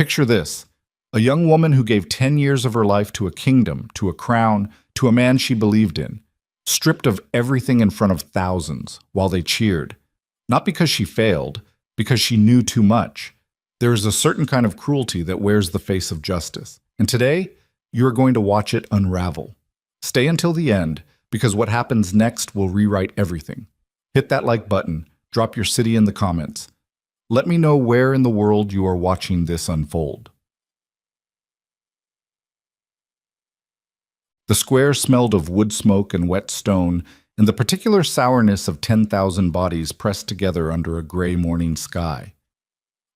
Picture this: a young woman who gave 10 years of her life to a kingdom, to a crown, to a man she believed in, stripped of everything in front of thousands while they cheered. Not because she failed, because she knew too much. There is a certain kind of cruelty that wears the face of justice. And today, you are going to watch it unravel. Stay until the end, because what happens next will rewrite everything. Hit that like button. Drop your city in the comments. Let me know where in the world you are watching this unfold. The square smelled of wood smoke and wet stone, and the particular sourness of 10,000 bodies pressed together under a gray morning sky.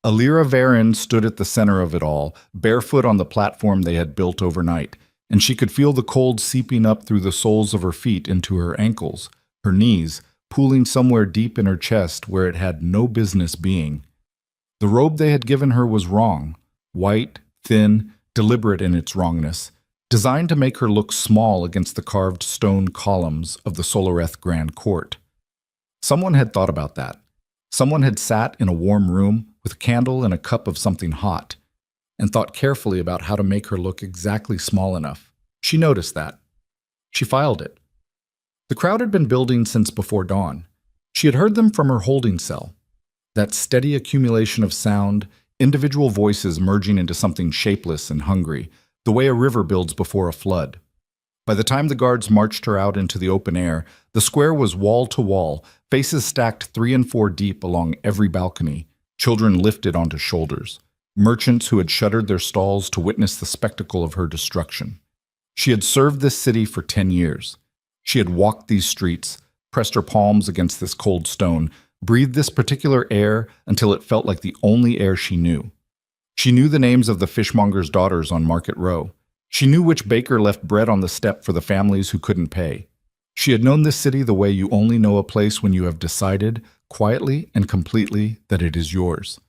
Alira Varin stood at the center of it all, barefoot on the platform they had built overnight, and she could feel the cold seeping up through the soles of her feet into her ankles, her knees, pooling somewhere deep in her chest where it had no business being. The robe they had given her was wrong, white, thin, deliberate in its wrongness, designed to make her look small against the carved stone columns of the Solareth Grand Court. Someone had thought about that. Someone had sat in a warm room with a candle and a cup of something hot, and thought carefully about how to make her look exactly small enough. She noticed that. She filed it. The crowd had been building since before dawn. She had heard them from her holding cell. That steady accumulation of sound, individual voices merging into something shapeless and hungry, the way a river builds before a flood. By the time the guards marched her out into the open air, the square was wall to wall, faces stacked 3 and 4 deep along every balcony, children lifted onto shoulders, merchants who had shuttered their stalls to witness the spectacle of her destruction. She had served this city for 10 years. She had walked these streets, pressed her palms against this cold stone, breathed this particular air until it felt like the only air she knew. She knew the names of the fishmonger's daughters on Market Row. She knew which baker left bread on the step for the families who couldn't pay. She had known this city the way you only know a place when you have decided, quietly and completely, that it is yours.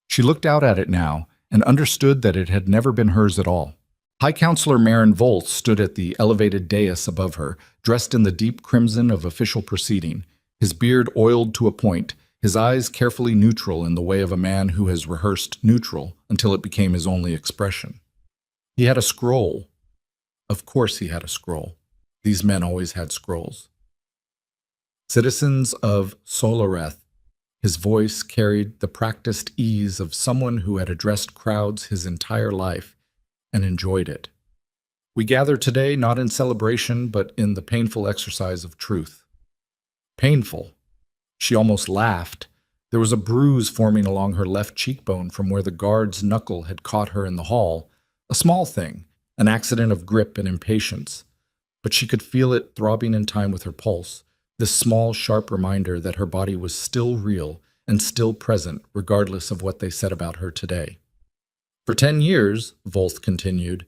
She looked out at it now and understood that it had never been hers at all. High Counselor Marin Volth stood at the elevated dais above her, dressed in the deep crimson of official proceeding, his beard oiled to a point, his eyes carefully neutral in the way of a man who has rehearsed neutral until it became his only expression. He had a scroll. Of course he had a scroll. These men always had scrolls. Citizens of Solareth. His voice carried the practiced ease of someone who had addressed crowds his entire life and enjoyed it. We gather today not in celebration, but in the painful exercise of truth. Painful. She almost laughed. There was a bruise forming along her left cheekbone from where the guard's knuckle had caught her in the hall. A small thing, an accident of grip and impatience. But she could feel it throbbing in time with her pulse, this small, sharp reminder that her body was still real and still present, regardless of what they said about her today. For 10 years, Volth continued,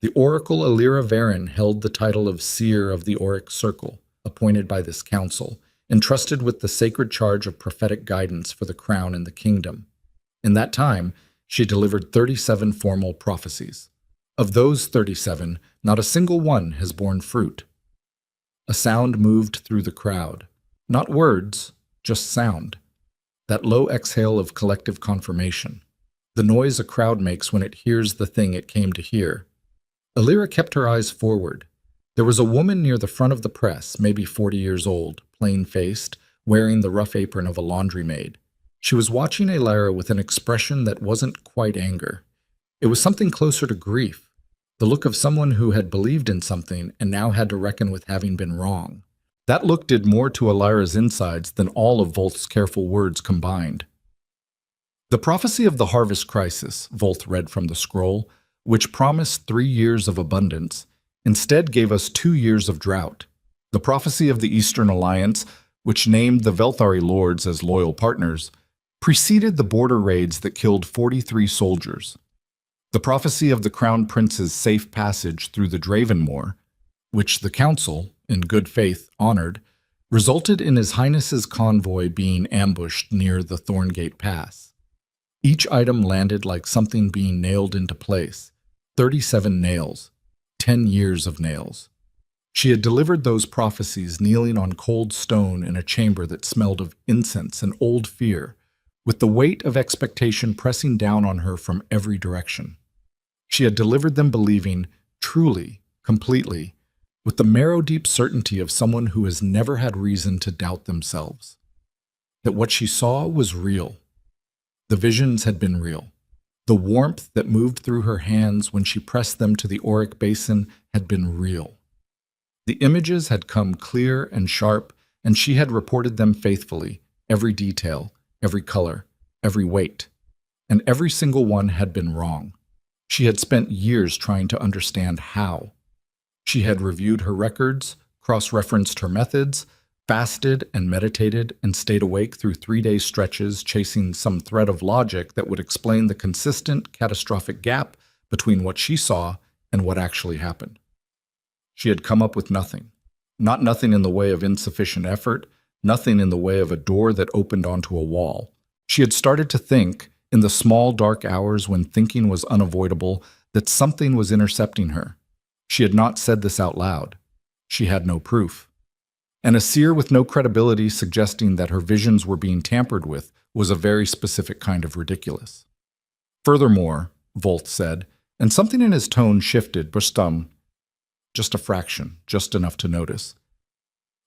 the Oracle Alira Varin held the title of Seer of the Auric Circle, appointed by this council, entrusted with the sacred charge of prophetic guidance for the crown and the kingdom. In that time, she delivered 37 formal prophecies. Of those 37, not a single one has borne fruit. A sound moved through the crowd. Not words, just sound. That low exhale of collective confirmation. The noise a crowd makes when it hears the thing it came to hear. Alira kept her eyes forward. There was a woman near the front of the press, maybe 40 years old, plain-faced, wearing the rough apron of a laundry maid. She was watching Alira with an expression that wasn't quite anger. It was something closer to grief, the look of someone who had believed in something and now had to reckon with having been wrong. That look did more to Alira's insides than all of Volth's careful words combined. The prophecy of the harvest crisis, Volth read from the scroll, which promised 3 years of abundance, instead gave us 2 years of drought. The prophecy of the Eastern Alliance, which named the Velthari lords as loyal partners, preceded the border raids that killed 43 soldiers. The prophecy of the Crown Prince's safe passage through the Dravenmoor, which the Council, in good faith, honored, resulted in His Highness's convoy being ambushed near the Thorngate Pass. Each item landed like something being nailed into place. 37 nails. 10 years of nails. She had delivered those prophecies kneeling on cold stone in a chamber that smelled of incense and old fear, with the weight of expectation pressing down on her from every direction. She had delivered them believing, truly, completely, with the marrow-deep certainty of someone who has never had reason to doubt themselves, that what she saw was real. The visions had been real. The warmth that moved through her hands when she pressed them to the auric basin had been real. The images had come clear and sharp, and she had reported them faithfully, every detail, every color, every weight, and every single one had been wrong. She had spent years trying to understand how. She had reviewed her records, cross-referenced her methods, fasted and meditated, and stayed awake through 3-day stretches chasing some thread of logic that would explain the consistent, catastrophic gap between what she saw and what actually happened. She had come up with nothing. Not nothing in the way of insufficient effort, nothing in the way of a door that opened onto a wall. She had started to think, in the small, dark hours when thinking was unavoidable, that something was intercepting her. She had not said this out loud. She had no proof. And a seer with no credibility suggesting that her visions were being tampered with was a very specific kind of ridiculous. Furthermore, Volt said, and something in his tone shifted, just a fraction, just enough to notice.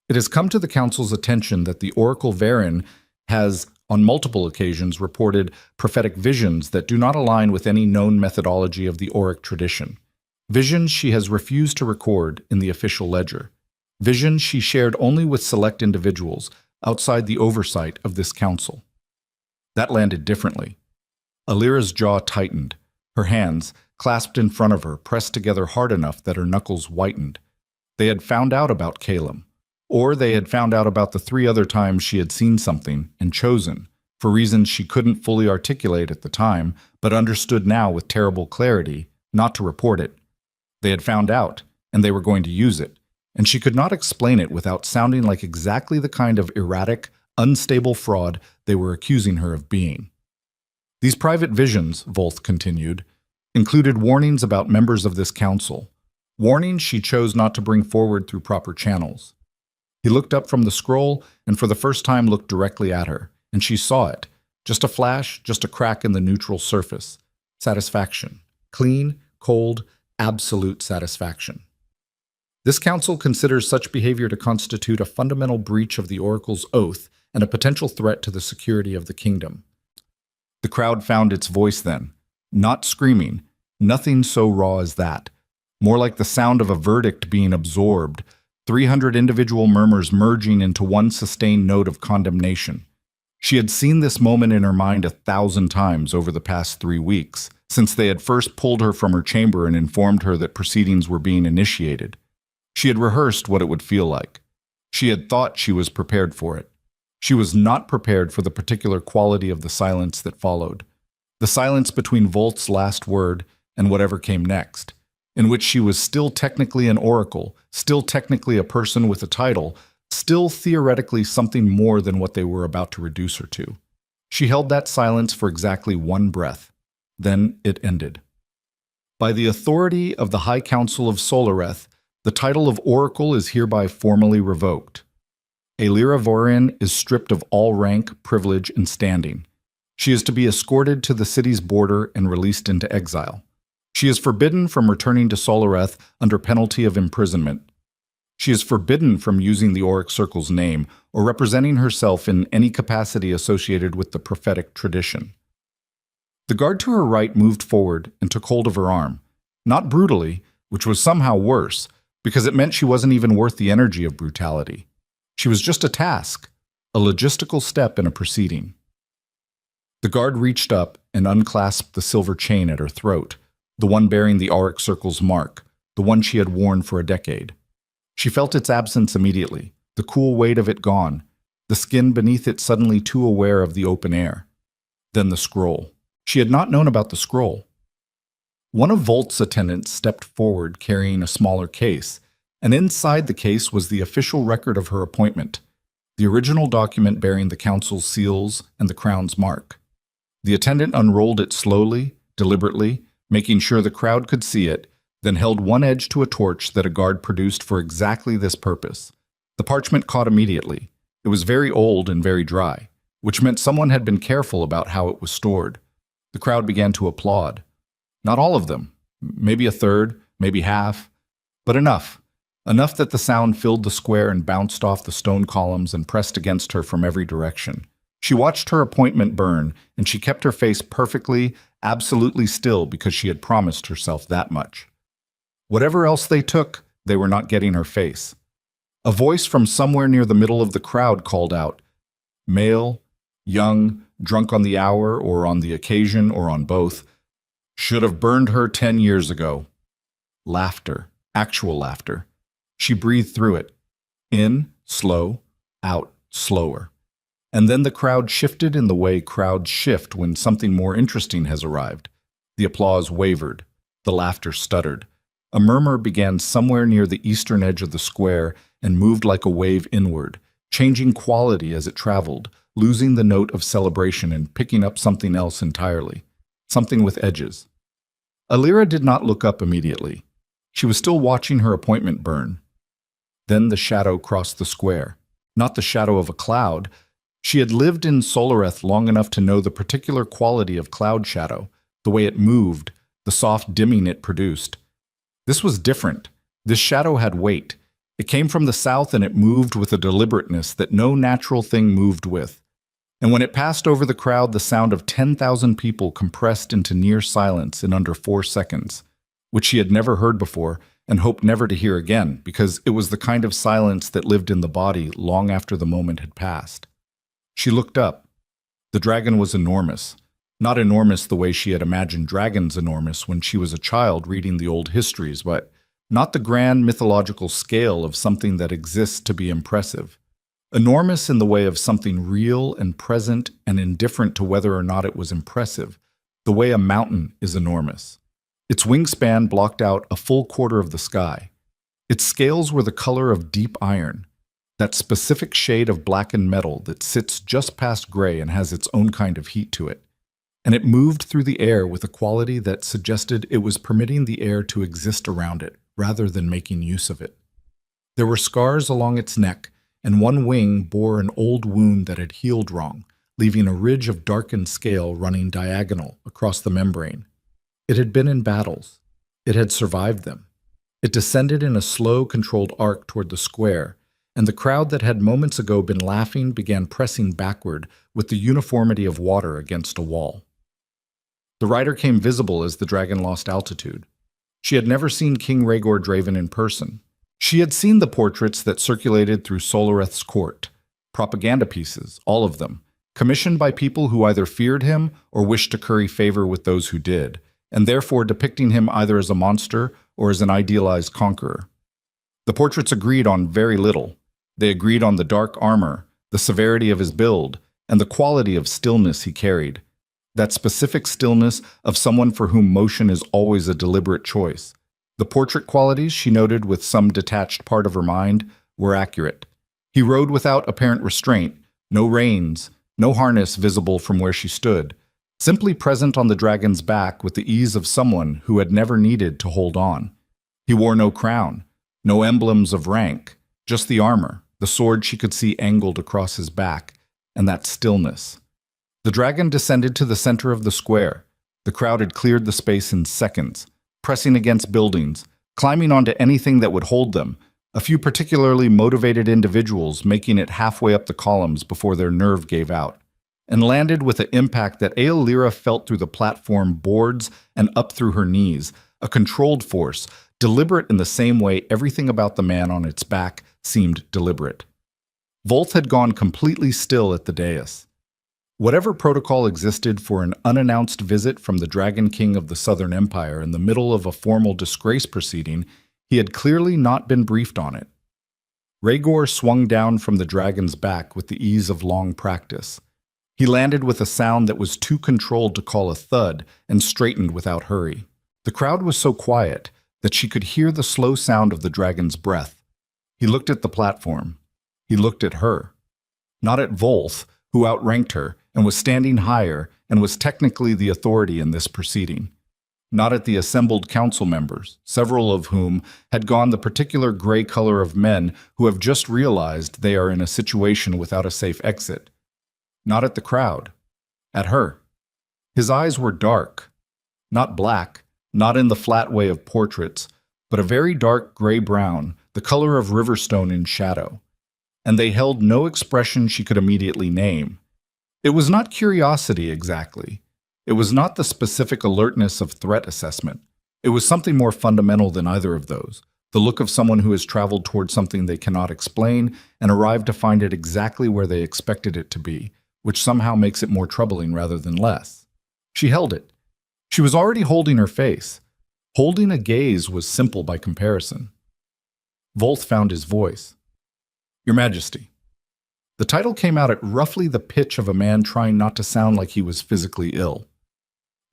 It has come to the Council's attention that the Oracle Varin has, on multiple occasions, reported prophetic visions that do not align with any known methodology of the Auric tradition. Visions she has refused to record in the official ledger. Visions she shared only with select individuals outside the oversight of this council. That landed differently. Alira's jaw tightened. Her hands, clasped in front of her, pressed together hard enough that her knuckles whitened. They had found out about Caleb. Or they had found out about the 3 other times she had seen something and chosen, for reasons she couldn't fully articulate at the time, but understood now with terrible clarity, not to report it. They had found out, and they were going to use it, and she could not explain it without sounding like exactly the kind of erratic, unstable fraud they were accusing her of being. These private visions, Volth continued, included warnings about members of this council, warnings she chose not to bring forward through proper channels. He looked up from the scroll and for the first time looked directly at her, and she saw it. Just a flash, just a crack in the neutral surface. Satisfaction. Clean, cold, absolute satisfaction. This council considers such behavior to constitute a fundamental breach of the Oracle's oath and a potential threat to the security of the kingdom. The crowd found its voice then. Not screaming, nothing so raw as that. More like the sound of a verdict being absorbed, 300 individual murmurs merging into one sustained note of condemnation. She had seen this moment in her mind 1,000 times over the past 3 weeks, since they had first pulled her from her chamber and informed her that proceedings were being initiated. She had rehearsed what it would feel like. She had thought she was prepared for it. She was not prepared for the particular quality of the silence that followed. The silence between Volt's last word and whatever came next, in which she was still technically an oracle, still technically a person with a title, still theoretically something more than what they were about to reduce her to. She held that silence for exactly 1 breath. Then it ended. By the authority of the High Council of Solareth, the title of Oracle is hereby formally revoked. Alira Vorin is stripped of all rank, privilege, and standing. She is to be escorted to the city's border and released into exile. She is forbidden from returning to Solareth under penalty of imprisonment. She is forbidden from using the Auric Circle's name or representing herself in any capacity associated with the prophetic tradition. The guard to her right moved forward and took hold of her arm, not brutally, which was somehow worse, because it meant she wasn't even worth the energy of brutality. She was just a task, a logistical step in a proceeding. The guard reached up and unclasped the silver chain at her throat, the one bearing the Auric Circle's mark, the one she had worn for a decade. She felt its absence immediately, the cool weight of it gone, the skin beneath it suddenly too aware of the open air. Then the scroll. She had not known about the scroll. One of Volt's attendants stepped forward carrying a smaller case, and inside the case was the official record of her appointment, the original document bearing the council's seals and the crown's mark. The attendant unrolled it slowly, deliberately, making sure the crowd could see it, then held one edge to a torch that a guard produced for exactly this purpose. The parchment caught immediately. It was very old and very dry. which meant someone had been careful about how it was stored. The crowd began to applaud. Not all of them, maybe a third, maybe half, but enough. Enough that the sound filled the square and bounced off the stone columns and pressed against her from every direction. She watched her appointment burn, and she kept her face perfectly, absolutely still because she had promised herself that much. Whatever else they took, they were not getting her face. A voice from somewhere near the middle of the crowd called out, male, young, drunk on the hour or on the occasion or on both, should have burned her 10 years ago. Laughter, actual laughter. She breathed through it. In, slow, out, slower. And then the crowd shifted in the way crowds shift when something more interesting has arrived. The applause wavered. The laughter stuttered. A murmur began somewhere near the eastern edge of the square and moved like a wave inward, changing quality as it traveled, losing the note of celebration and picking up something else entirely, something with edges. Alira did not look up immediately. She was still watching her appointment burn. Then the shadow crossed the square. Not the shadow of a cloud. She had lived in Solareth long enough to know the particular quality of cloud shadow, the way it moved, the soft dimming it produced. This was different. This shadow had weight. It came from the south and it moved with a deliberateness that no natural thing moved with. And when it passed over the crowd, the sound of 10,000 people compressed into near silence in under 4 seconds, which she had never heard before and hoped never to hear again, because it was the kind of silence that lived in the body long after the moment had passed. She looked up. The dragon was enormous. Not enormous the way she had imagined dragons enormous when she was a child reading the old histories, but not the grand mythological scale of something that exists to be impressive. Enormous in the way of something real and present and indifferent to whether or not it was impressive, the way a mountain is enormous. Its wingspan blocked out a full quarter of the sky. Its scales were the color of deep iron, that specific shade of blackened metal that sits just past gray and has its own kind of heat to it. And it moved through the air with a quality that suggested it was permitting the air to exist around it, rather than making use of it. There were scars along its neck, and one wing bore an old wound that had healed wrong, leaving a ridge of darkened scale running diagonal across the membrane. It had been in battles. It had survived them. It descended in a slow, controlled arc toward the square, and the crowd that had moments ago been laughing began pressing backward with the uniformity of water against a wall. The rider came visible as the dragon lost altitude. She had never seen King Rhaegor Draven in person. She had seen the portraits that circulated through Solareth's court, propaganda pieces, all of them, commissioned by people who either feared him or wished to curry favor with those who did, and therefore depicting him either as a monster or as an idealized conqueror. The portraits agreed on very little. They agreed on the dark armor, the severity of his build, and the quality of stillness he carried. That specific stillness of someone for whom motion is always a deliberate choice. The portrait qualities, she noted with some detached part of her mind, were accurate. He rode without apparent restraint, no reins, no harness visible from where she stood, simply present on the dragon's back with the ease of someone who had never needed to hold on. He wore no crown, no emblems of rank, just the armor, the sword she could see angled across his back, and that stillness. The dragon descended to the center of the square. The crowd had cleared the space in seconds, pressing against buildings, climbing onto anything that would hold them, a few particularly motivated individuals making it halfway up the columns before their nerve gave out, and landed with an impact that Aelira felt through the platform boards and up through her knees, a controlled force, deliberate in the same way everything about the man on its back seemed deliberate. Volth had gone completely still at the dais. Whatever protocol existed for an unannounced visit from the Dragon King of the Southern Empire in the middle of a formal disgrace proceeding, he had clearly not been briefed on it. Rhaegor swung down from the dragon's back with the ease of long practice. He landed with a sound that was too controlled to call a thud and straightened without hurry. The crowd was so quiet that she could hear the slow sound of the dragon's breath. He looked at the platform. He looked at her. Not at Volth, who outranked her and was standing higher and was technically the authority in this proceeding. Not at the assembled council members, several of whom had gone the particular gray color of men who have just realized they are in a situation without a safe exit. not at the crowd, at her. His eyes were dark, not black, not in the flat way of portraits, but a very dark gray-brown, the color of riverstone in shadow, and they held no expression she could immediately name. It was not curiosity exactly. It was not the specific alertness of threat assessment. It was something more fundamental than either of those, the look of someone who has traveled towards something they cannot explain and arrived to find it exactly where they expected it to be, which somehow makes it more troubling rather than less. She held it. She was already holding her face. Holding a gaze was simple by comparison. Volth found his voice. Your Majesty. The title came out at roughly the pitch of a man trying not to sound like he was physically ill.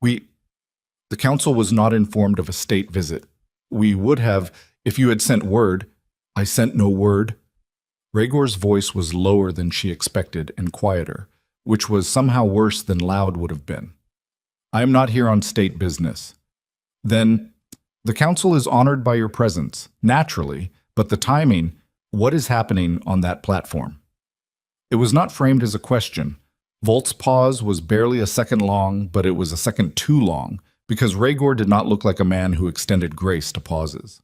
The council was not informed of a state visit. We would have, if you had sent word. I sent no word. Rhaegor's voice was lower than she expected and quieter, which was somehow worse than loud would have been. I am not here on state business. Then, the council is honored by your presence, naturally, but the timing, what is happening on that platform? It was not framed as a question. Volt's pause was barely a second long, but it was a second too long, because Rhaegor did not look like a man who extended grace to pauses.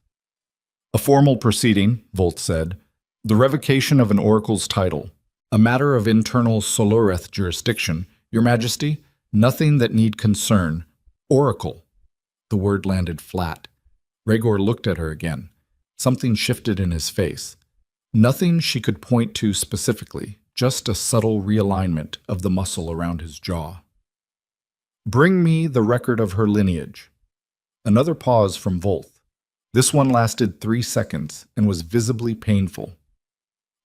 A formal proceeding, Volt said, the revocation of an oracle's title, a matter of internal Soloreth jurisdiction, Your Majesty, nothing that need concern. Oracle. The word landed flat. Rhaegor looked at her again. Something shifted in his face. Nothing she could point to specifically, just a subtle realignment of the muscle around his jaw. Bring me the record of her lineage. Another pause from Volth. This one lasted 3 seconds and was visibly painful.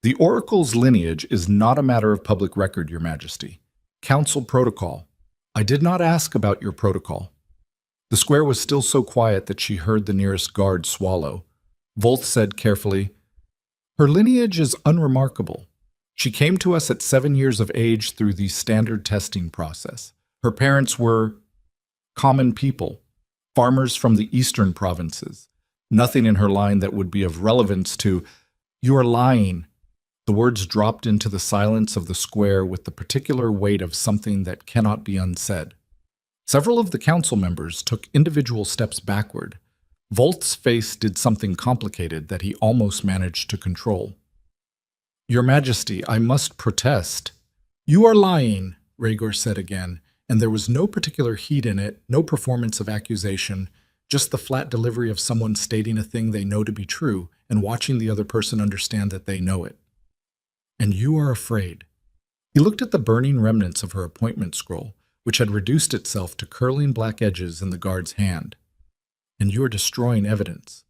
The oracle's lineage is not a matter of public record, Your Majesty. Council protocol. I did not ask about your protocol. The square was still so quiet that she heard the nearest guard swallow. Volth said carefully, her lineage is unremarkable. She came to us at 7 years of age through the standard testing process. Her parents were common people, farmers from the eastern provinces. Nothing in her line that would be of relevance to, you are lying. The words dropped into the silence of the square with the particular weight of something that cannot be unsaid. Several of the council members took individual steps backward. Volth's face did something complicated that he almost managed to control. Your Majesty, I must protest. You are lying, Rhaegor said again, and there was no particular heat in it, no performance of accusation, just the flat delivery of someone stating a thing they know to be true and watching the other person understand that they know it. And you are afraid. He looked at the burning remnants of her appointment scroll, which had reduced itself to curling black edges in the guard's hand. And you are destroying evidence.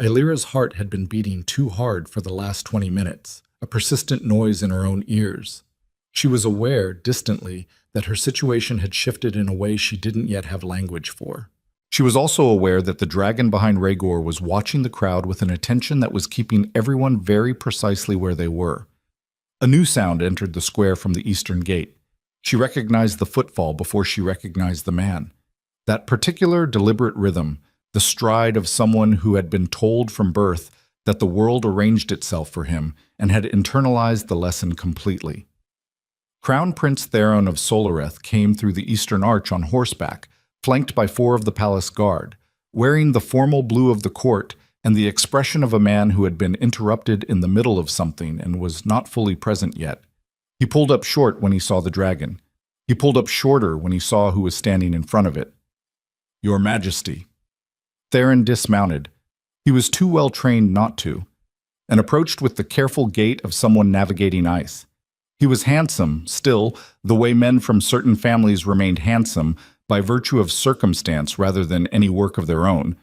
Aelira's heart had been beating too hard for the last 20 minutes, a persistent noise in her own ears. She was aware, distantly, that her situation had shifted in a way she didn't yet have language for. She was also aware that the dragon behind Rhaegor was watching the crowd with an attention that was keeping everyone very precisely where they were. A new sound entered the square from the eastern gate. She recognized the footfall before she recognized the man. That particular deliberate rhythm, the stride of someone who had been told from birth that the world arranged itself for him and had internalized the lesson completely. Crown Prince Theron of Soloreth came through the eastern arch on horseback, flanked by 4 of the palace guard, wearing the formal blue of the court and the expression of a man who had been interrupted in the middle of something and was not fully present yet. He pulled up short when he saw the dragon. He pulled up shorter when he saw who was standing in front of it. Your Majesty. Theron dismounted. He was too well trained not to, and approached with the careful gait of someone navigating ice. He was handsome, still, the way men from certain families remained handsome by virtue of circumstance rather than any work of their own,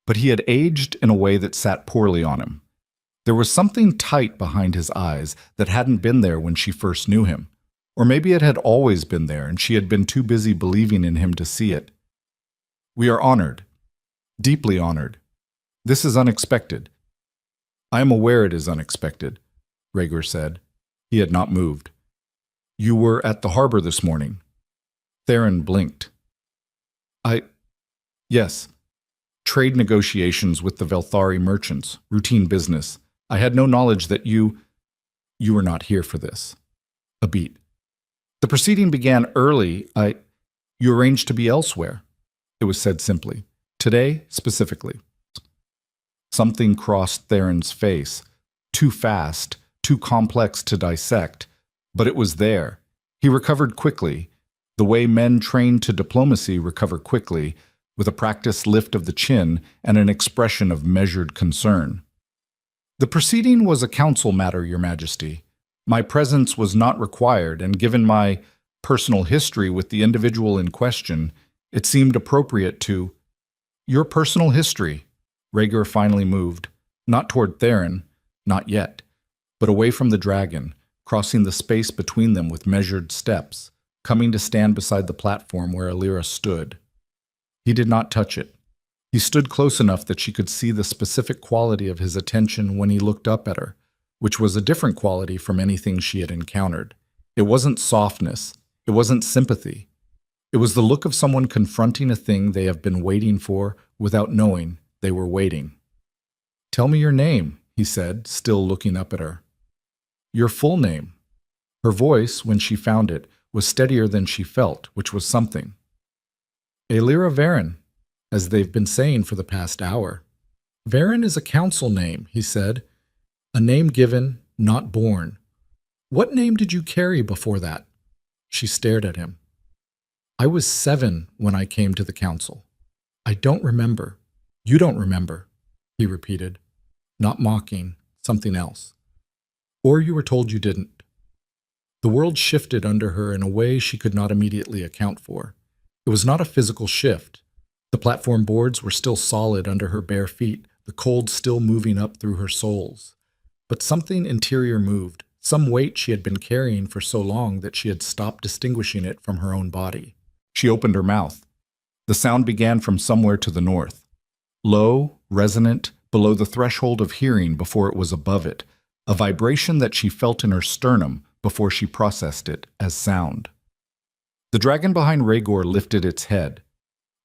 but he had aged in a way that sat poorly on him. There was something tight behind his eyes that hadn't been there when she first knew him, or maybe it had always been there and she had been too busy believing in him to see it. We are honored, deeply honored. This is unexpected. I am aware it is unexpected, Rhaegor said. He had not moved. You were at the harbor this morning. Theron blinked. Yes. Trade negotiations with the Velthari merchants, routine business. I had no knowledge that you were not here for this. A beat. The proceeding began early. You arranged to be elsewhere, it was said simply. Today, specifically. Something crossed Theron's face. Too fast, too complex to dissect. But it was there. He recovered quickly, the way men trained to diplomacy recover quickly, with a practiced lift of the chin and an expression of measured concern. The proceeding was a council matter, Your Majesty. My presence was not required, and given my personal history with the individual in question, it seemed appropriate to— Your personal history. Rhaegar finally moved, not toward Theron, not yet, but away from the dragon, crossing the space between them with measured steps, coming to stand beside the platform where Alira stood. He did not touch it. He stood close enough that she could see the specific quality of his attention when he looked up at her, which was a different quality from anything she had encountered. It wasn't softness. It wasn't sympathy. It was the look of someone confronting a thing they have been waiting for without knowing they were waiting. "Tell me your name," he said, still looking up at her. "Your full name." Her voice, when she found it, was steadier than she felt, which was something. "Alira Varen, as they've been saying for the past hour." "Varen is a council name," he said. "A name given, not born. What name did you carry before that?" She stared at him. "I was 7 when I came to the council. I don't remember." "You don't remember," he repeated, not mocking, something else. "Or you were told you didn't." The world shifted under her in a way she could not immediately account for. It was not a physical shift. The platform boards were still solid under her bare feet, the cold still moving up through her soles. But something interior moved, some weight she had been carrying for so long that she had stopped distinguishing it from her own body. She opened her mouth. The sound began from somewhere to the north. Low, resonant, below the threshold of hearing before it was above it, a vibration that she felt in her sternum before she processed it as sound. The dragon behind Rhaegar lifted its head.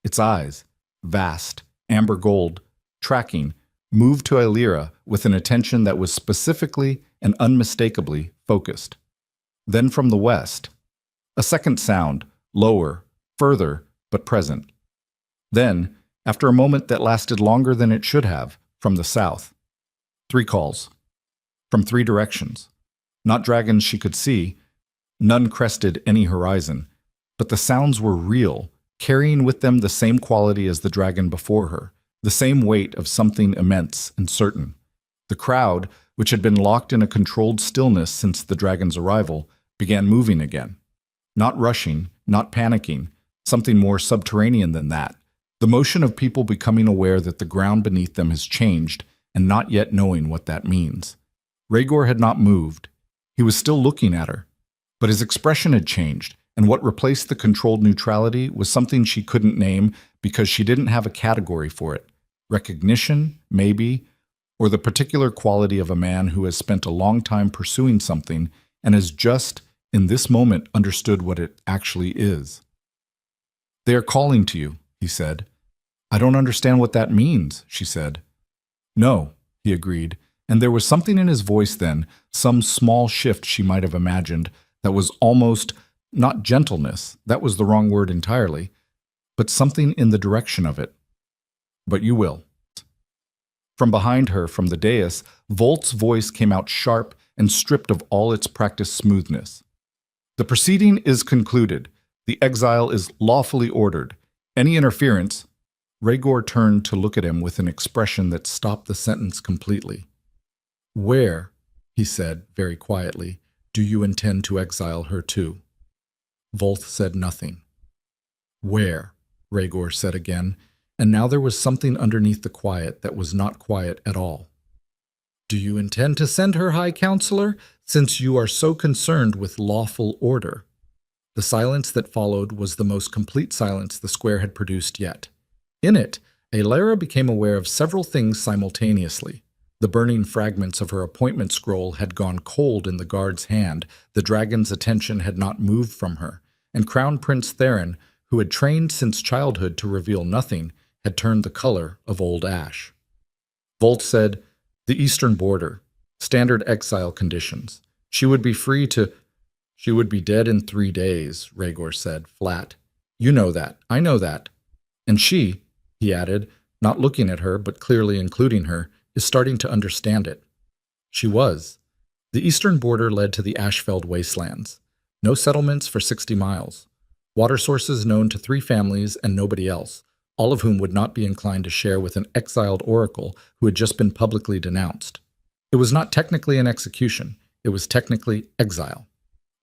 Its eyes, vast, amber gold, tracking, moved to Alira with an attention that was specifically and unmistakably focused. Then from the west, a second sound, lower, further, but present. Then, after a moment that lasted longer than it should have, from the south. 3 calls. From 3 directions. Not dragons she could see. None crested any horizon. But the sounds were real, carrying with them the same quality as the dragon before her, the same weight of something immense and certain. The crowd, which had been locked in a controlled stillness since the dragon's arrival, began moving again. Not rushing, not panicking, something more subterranean than that. The motion of people becoming aware that the ground beneath them has changed and not yet knowing what that means. Rhaegar had not moved. He was still looking at her. But his expression had changed, and what replaced the controlled neutrality was something she couldn't name because she didn't have a category for it. Recognition, maybe, or the particular quality of a man who has spent a long time pursuing something and has just, in this moment, understood what it actually is. "They are calling to you," he said. "I don't understand what that means," she said. "No," he agreed, and there was something in his voice then, some small shift she might have imagined, that was almost, not gentleness, that was the wrong word entirely, but something in the direction of it. "But you will." From behind her, from the dais, Volt's voice came out sharp and stripped of all its practiced smoothness. "The proceeding is concluded. The exile is lawfully ordered. Any interference—" Rhaegar turned to look at him with an expression that stopped the sentence completely. "Where," he said very quietly, "do you intend to exile her to?" Volt said nothing. "Where?" Rhaegar said again, and now there was something underneath the quiet that was not quiet at all. "Do you intend to send her, High Counselor, since you are so concerned with lawful order?" The silence that followed was the most complete silence the square had produced yet. In it, Alira became aware of several things simultaneously. The burning fragments of her appointment scroll had gone cold in the guard's hand, the dragon's attention had not moved from her, and Crown Prince Theron, who had trained since childhood to reveal nothing, had turned the color of old ash. Volt said, "The eastern border, standard exile conditions. She would be free to—" She would be dead in 3 days, Rhaegor said, flat. You know that. I know that. And she, he added, not looking at her but clearly including her, is starting to understand it. She was. The eastern border led to the Ashfeld wastelands. No settlements for 60 miles. Water sources known to 3 families and nobody else, all of whom would not be inclined to share with an exiled oracle who had just been publicly denounced. It was not technically an execution. It was technically exile.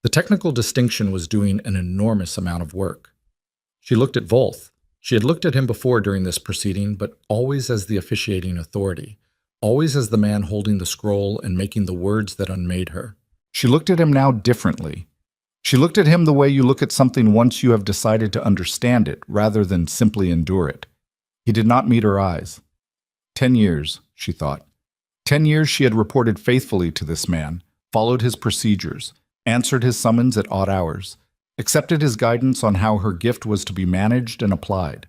The technical distinction was doing an enormous amount of work. She looked at Volth. She had looked at him before during this proceeding, but always as the officiating authority, always as the man holding the scroll and making the words that unmade her. She looked at him now differently. She looked at him the way you look at something once you have decided to understand it, rather than simply endure it. He did not meet her eyes. 10 years, she thought. 10 years she had reported faithfully to this man, followed his procedures, answered his summons at odd hours, accepted his guidance on how her gift was to be managed and applied.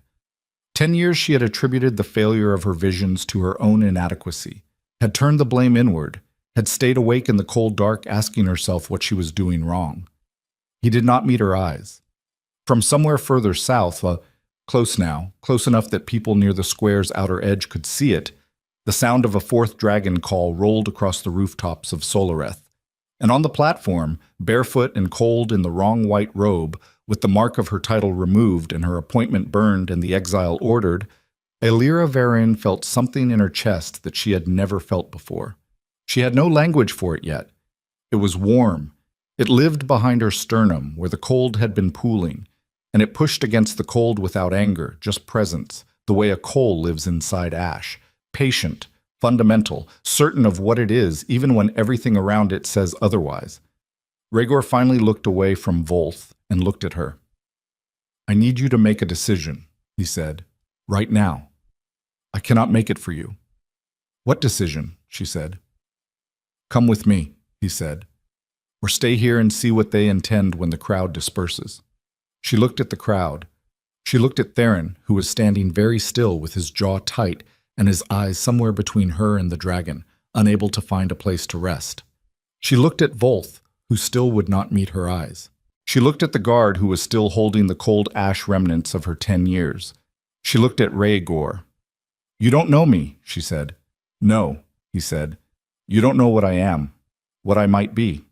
10 years she had attributed the failure of her visions to her own inadequacy, had turned the blame inward, had stayed awake in the cold dark asking herself what she was doing wrong. He did not meet her eyes. From somewhere further south, close now, close enough that people near the square's outer edge could see it, the sound of a 4th dragon call rolled across the rooftops of Solareth. And on the platform, barefoot and cold in the wrong white robe, with the mark of her title removed and her appointment burned and the exile ordered, Aelyra Verin felt something in her chest that she had never felt before. She had no language for it yet. It was warm. It lived behind her sternum, where the cold had been pooling, and it pushed against the cold without anger, just presence, the way a coal lives inside ash, patient, fundamental, certain of what it is, even when everything around it says otherwise. Rhaegor finally looked away from Volth and looked at her. I need you to make a decision, he said, right now. I cannot make it for you. What decision? She said. Come with me, he said, or stay here and see what they intend when the crowd disperses. She looked at the crowd. She looked at Theron, who was standing very still with his jaw tight and his eyes somewhere between her and the dragon, unable to find a place to rest. She looked at Volth, who still would not meet her eyes. She looked at the guard who was still holding the cold ash remnants of her 10 years. She looked at Rhaegor. You don't know me, she said. No, he said. You don't know what I am, what I might be.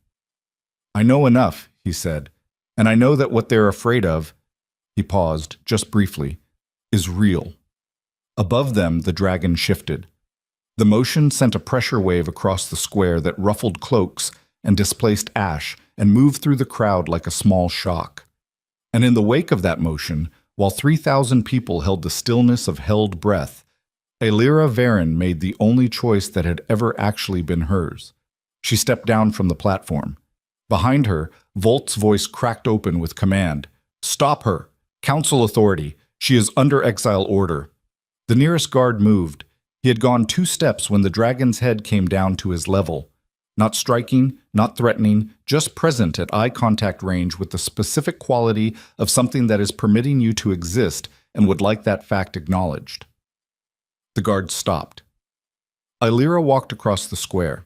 I know enough, he said, and I know that what they're afraid of, he paused, just briefly, is real. Above them, the dragon shifted. The motion sent a pressure wave across the square that ruffled cloaks and displaced ash and moved through the crowd like a small shock. And in the wake of that motion, while 3,000 people held the stillness of held breath, Aelyra Verin made the only choice that had ever actually been hers. She stepped down from the platform. Behind her, Volt's voice cracked open with command. Stop her! Council authority! She is under exile order. The nearest guard moved. He had gone 2 steps when the dragon's head came down to his level. Not striking, not threatening, just present at eye contact range with the specific quality of something that is permitting you to exist and would like that fact acknowledged. The guard stopped. Aelyra walked across the square.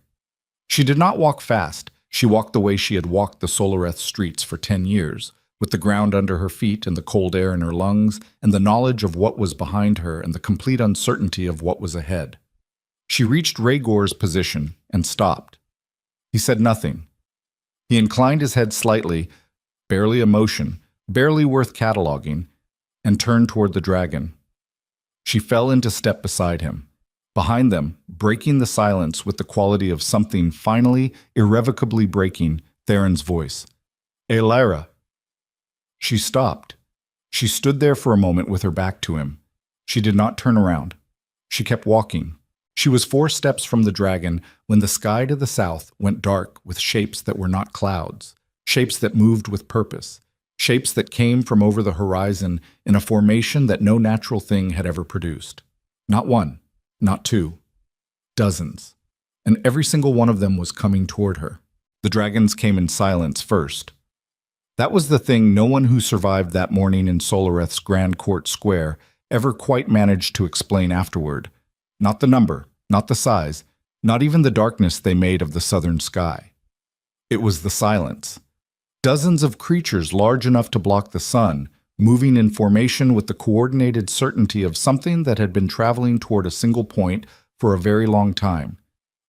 She did not walk fast. She walked the way she had walked the Solareth streets for 10 years, with the ground under her feet and the cold air in her lungs and the knowledge of what was behind her and the complete uncertainty of what was ahead. She reached Rhaegor's position and stopped. He said nothing. He inclined his head slightly, barely a motion, barely worth cataloging, and turned toward the dragon. She fell into step beside him. Behind them, breaking the silence with the quality of something finally, irrevocably breaking, Theron's voice. Aelyra. She stopped. She stood there for a moment with her back to him. She did not turn around. She kept walking. She was 4 steps from the dragon when the sky to the south went dark with shapes that were not clouds, shapes that moved with purpose, shapes that came from over the horizon in a formation that no natural thing had ever produced. Not 1, not 2, dozens. And every single one of them was coming toward her. The dragons came in silence first. That was the thing no one who survived that morning in Solareth's Grand Court Square ever quite managed to explain afterward. Not the number, not the size, not even the darkness they made of the southern sky. It was the silence. Dozens of creatures large enough to block the sun, moving in formation with the coordinated certainty of something that had been traveling toward a single point for a very long time.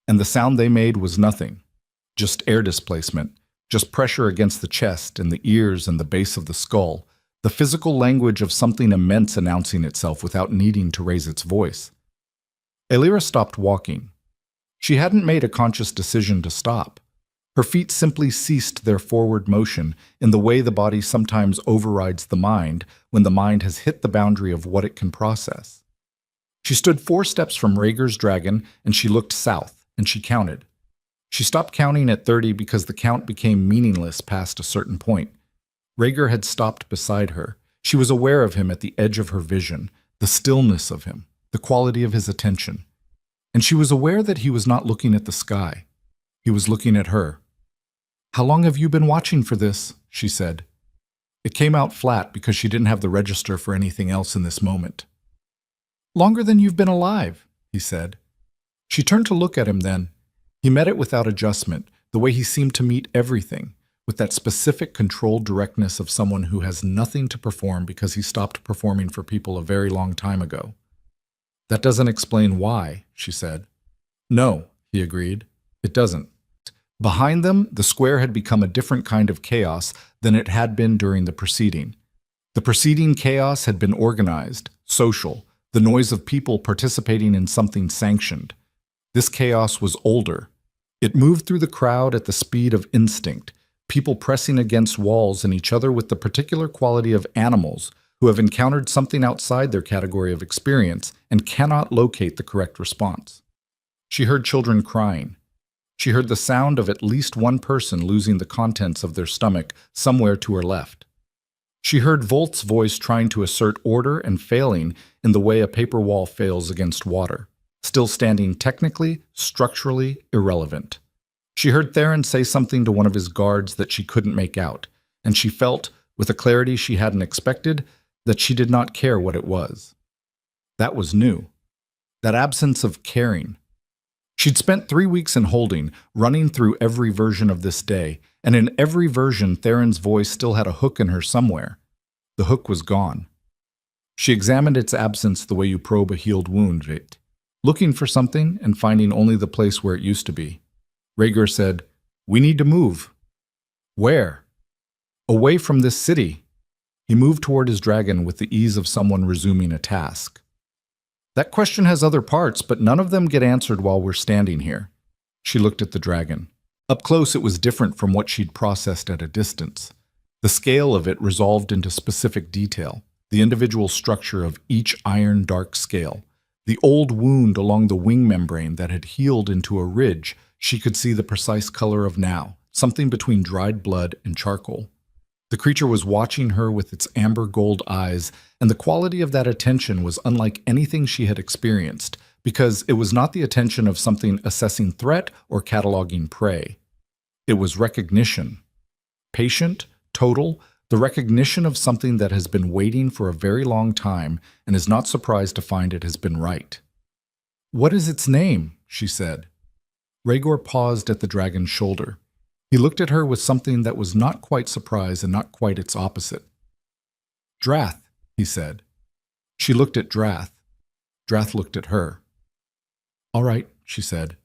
And the sound they made was nothing, just air displacement, just pressure against the chest and the ears and the base of the skull, the physical language of something immense announcing itself without needing to raise its voice. Elira stopped walking. She hadn't made a conscious decision to stop. Her feet simply ceased their forward motion in the way the body sometimes overrides the mind when the mind has hit the boundary of what it can process. She stood 4 steps from Rhaegar's dragon, and she looked south, and she counted. She stopped counting at 30 because the count became meaningless past a certain point. Rhaegar had stopped beside her. She was aware of him at the edge of her vision, the stillness of him, the quality of his attention. And she was aware that he was not looking at the sky. He was looking at her. "How long have you been watching for this?" she said. It came out flat because she didn't have the register for anything else in this moment. "Longer than you've been alive," he said. She turned to look at him then. He met it without adjustment, the way he seemed to meet everything, with that specific controlled directness of someone who has nothing to perform because he stopped performing for people a very long time ago. "That doesn't explain why," she said. "No," he agreed. "It doesn't." Behind them, the square had become a different kind of chaos than it had been during the preceding. The preceding chaos had been organized, social, the noise of people participating in something sanctioned. This chaos was older. It moved through the crowd at the speed of instinct, people pressing against walls and each other with the particular quality of animals who have encountered something outside their category of experience and cannot locate the correct response. She heard children crying. She heard the sound of at least one person losing the contents of their stomach somewhere to her left. She heard Volt's voice trying to assert order and failing in the way a paper wall fails against water, still standing technically, structurally irrelevant. She heard Theron say something to one of his guards that she couldn't make out, and she felt, with a clarity she hadn't expected, that she did not care what it was. That was new. That absence of caring. She'd spent 3 weeks in holding, running through every version of this day, and in every version Theron's voice still had a hook in her somewhere. The hook was gone. She examined its absence the way you probe a healed wound, looking for something and finding only the place where it used to be. Rhaegar said, "We need to move." "Where?" "Away from this city." He moved toward his dragon with the ease of someone resuming a task. "That question has other parts, but none of them get answered while we're standing here." She looked at the dragon. Up close, it was different from what she'd processed at a distance. The scale of it resolved into specific detail, the individual structure of each iron dark scale. The old wound along the wing membrane that had healed into a ridge, she could see the precise color of now, something between dried blood and charcoal. The creature was watching her with its amber gold eyes, and the quality of that attention was unlike anything she had experienced, because it was not the attention of something assessing threat or cataloging prey. It was recognition. Patient, total, the recognition of something that has been waiting for a very long time and is not surprised to find it has been right. "What is its name?" she said. Rhaegar paused at the dragon's shoulder. He looked at her with something that was not quite surprise and not quite its opposite. "Drath," he said. She looked at Drath. Drath looked at her. "All right," she said.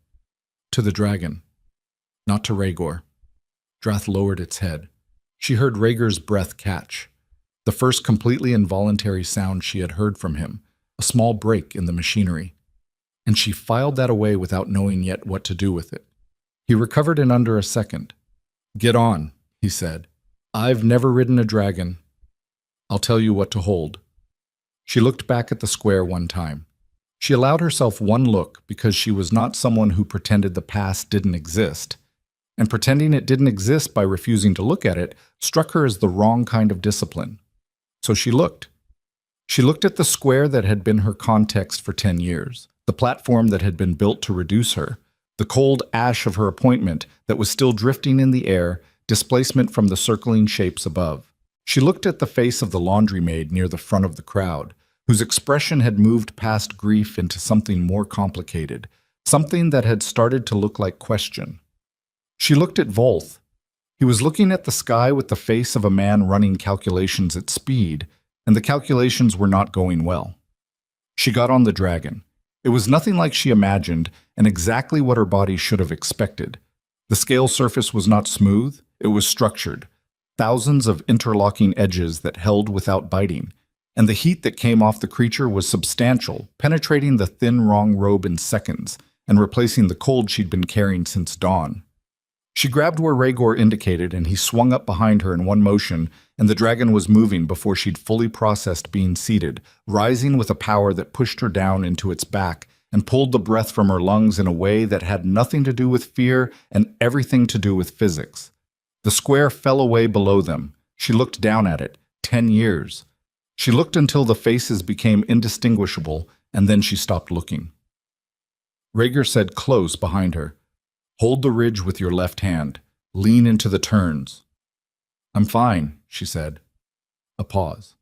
"To the dragon. Not to Rhaegar." Drath lowered its head. She heard Rhaegar's breath catch. The first completely involuntary sound she had heard from him, a small break in the machinery. And she filed that away without knowing yet what to do with it. He recovered in under a second. "Get on," he said. "I've never ridden a dragon. I'll tell you what to hold." She looked back at the square one time. She allowed herself one look because she was not someone who pretended the past didn't exist. And pretending it didn't exist by refusing to look at it struck her as the wrong kind of discipline. So she looked. She looked at the square that had been her context for 10 years, the platform that had been built to reduce her, the cold ash of her appointment that was still drifting in the air, displacement from the circling shapes above. She looked at the face of the laundry maid near the front of the crowd, whose expression had moved past grief into something more complicated, something that had started to look like question. She looked at Volth. He was looking at the sky with the face of a man running calculations at speed, and the calculations were not going well. She got on the dragon. It was nothing like she imagined, and exactly what her body should have expected. The scale surface was not smooth, it was structured. Thousands of interlocking edges that held without biting, and the heat that came off the creature was substantial, penetrating the thin wrong robe in seconds, and replacing the cold she'd been carrying since dawn. She grabbed where Rhaegor indicated, and he swung up behind her in one motion, and the dragon was moving before she'd fully processed being seated, rising with a power that pushed her down into its back and pulled the breath from her lungs in a way that had nothing to do with fear and everything to do with physics. The square fell away below them. She looked down at it. 10 years. She looked until the faces became indistinguishable, and then she stopped looking. Rhaegar said close behind her, "Hold the ridge with your left hand. Lean into the turns." "I'm fine," she said. A pause.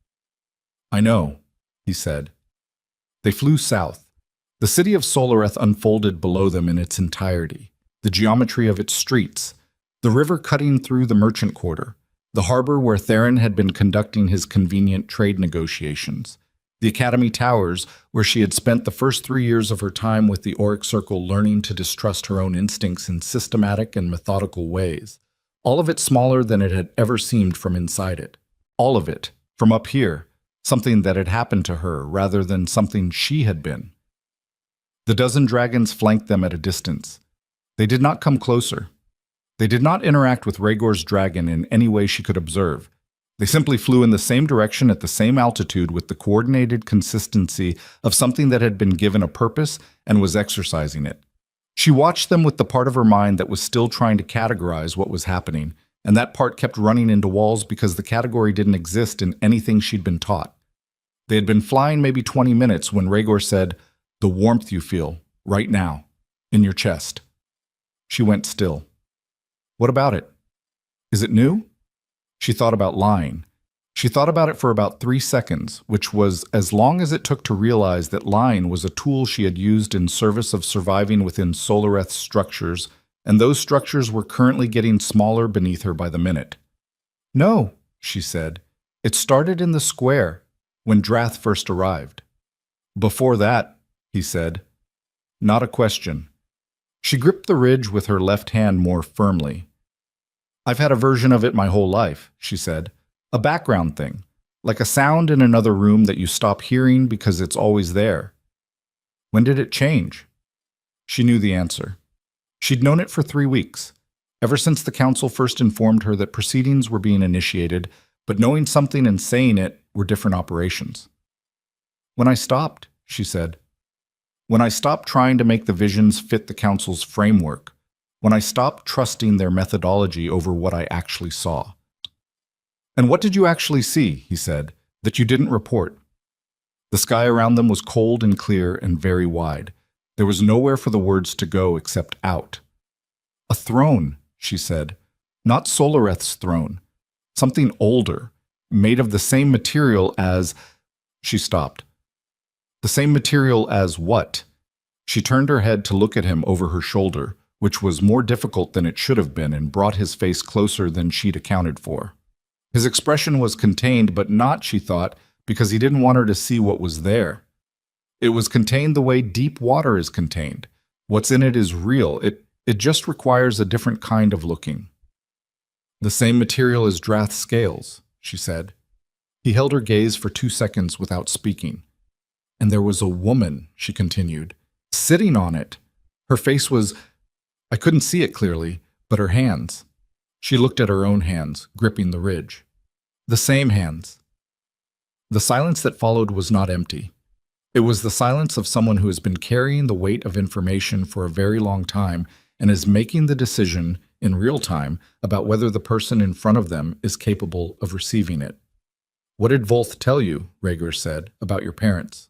"I know," he said. They flew south. The city of Solareth unfolded below them in its entirety. The geometry of its streets, the river cutting through the merchant quarter, the harbor where Theron had been conducting his convenient trade negotiations, the Academy Towers, where she had spent the first 3 years of her time with the Auric Circle learning to distrust her own instincts in systematic and methodical ways. All of it smaller than it had ever seemed from inside it. All of it, from up here, something that had happened to her rather than something she had been. The dozen dragons flanked them at a distance. They did not come closer. They did not interact with Rhaegor's dragon in any way she could observe. They simply flew in the same direction at the same altitude with the coordinated consistency of something that had been given a purpose and was exercising it. She watched them with the part of her mind that was still trying to categorize what was happening, and that part kept running into walls because the category didn't exist in anything she'd been taught. They had been flying maybe 20 minutes when Rhaegor said, "The warmth you feel, right now, in your chest." She went still. "What about it? Is it new?" She thought about lying. She thought about it for about 3 seconds, which was as long as it took to realize that lying was a tool she had used in service of surviving within Solareth's structures, and those structures were currently getting smaller beneath her by the minute. "No," she said. "It started in the square, when Drath first arrived." "Before that," he said. Not a question. She gripped the ridge with her left hand more firmly. "I've had a version of it my whole life," she said. "A background thing, like a sound in another room that you stop hearing because it's always there." "When did it change?" She knew the answer. She'd known it for 3 weeks, ever since the council first informed her that proceedings were being initiated, but knowing something and saying it were different operations. "When I stopped," she said. "When I stopped trying to make the visions fit the council's framework. When I stopped trusting their methodology over what I actually saw." "And what did you actually see," he said, "that you didn't report?" The sky around them was cold and clear and very wide. There was nowhere for the words to go except out. "A throne," she said. "Not Solareth's throne. Something older, made of the same material as—" She stopped. "The same material as what?" She turned her head to look at him over her shoulder, which was more difficult than it should have been and brought his face closer than she'd accounted for. His expression was contained, but not, she thought, because he didn't want her to see what was there. It was contained the way deep water is contained. What's in it is real. It just requires a different kind of looking. "The same material as Drath's scales," she said. He held her gaze for 2 seconds without speaking. "And there was a woman," she continued, "sitting on it. Her face was— I couldn't see it clearly, but her hands." She looked at her own hands, gripping the ridge. "The same hands." The silence that followed was not empty. It was the silence of someone who has been carrying the weight of information for a very long time and is making the decision in real time about whether the person in front of them is capable of receiving it. "What did Volth tell you," Rhaegar said, "about your parents?"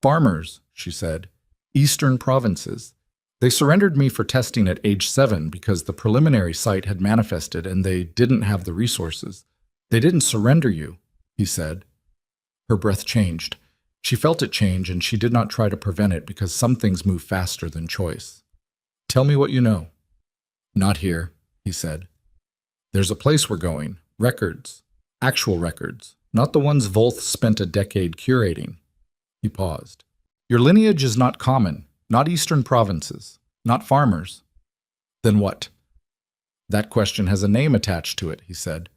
"Farmers," she said. "Eastern provinces. They surrendered me for testing at age 7 because the preliminary site had manifested and they didn't have the resources. They didn't surrender you," he said. Her breath changed. She felt it change, and she did not try to prevent it because some things move faster than choice. "Tell me what you know." "Not here," he said. There's a place we're going. Records. Actual records. Not the ones Volth spent a decade curating. He paused. Your lineage is not common. Not eastern provinces. Not farmers. Then what? That question has a name attached to it, he said.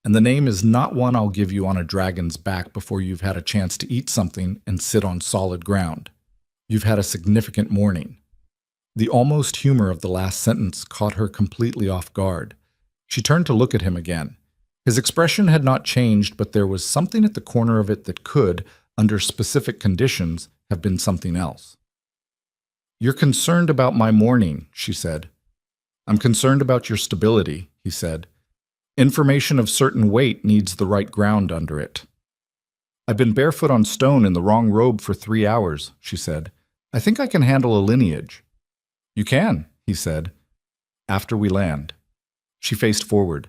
And the name is not one I'll give you on a dragon's back before you've had a chance to eat something and sit on solid ground. You've had a significant morning. The almost humor of the last sentence caught her completely off guard. She turned to look at him again. His expression had not changed, but there was something at the corner of it that could, under specific conditions, have been something else. You're concerned about my morning, she said. I'm concerned about your stability, he said. Information of certain weight needs the right ground under it. I've been barefoot on stone in the wrong robe for 3 hours, she said. I think I can handle a lineage. You can, he said. After we land. She faced forward.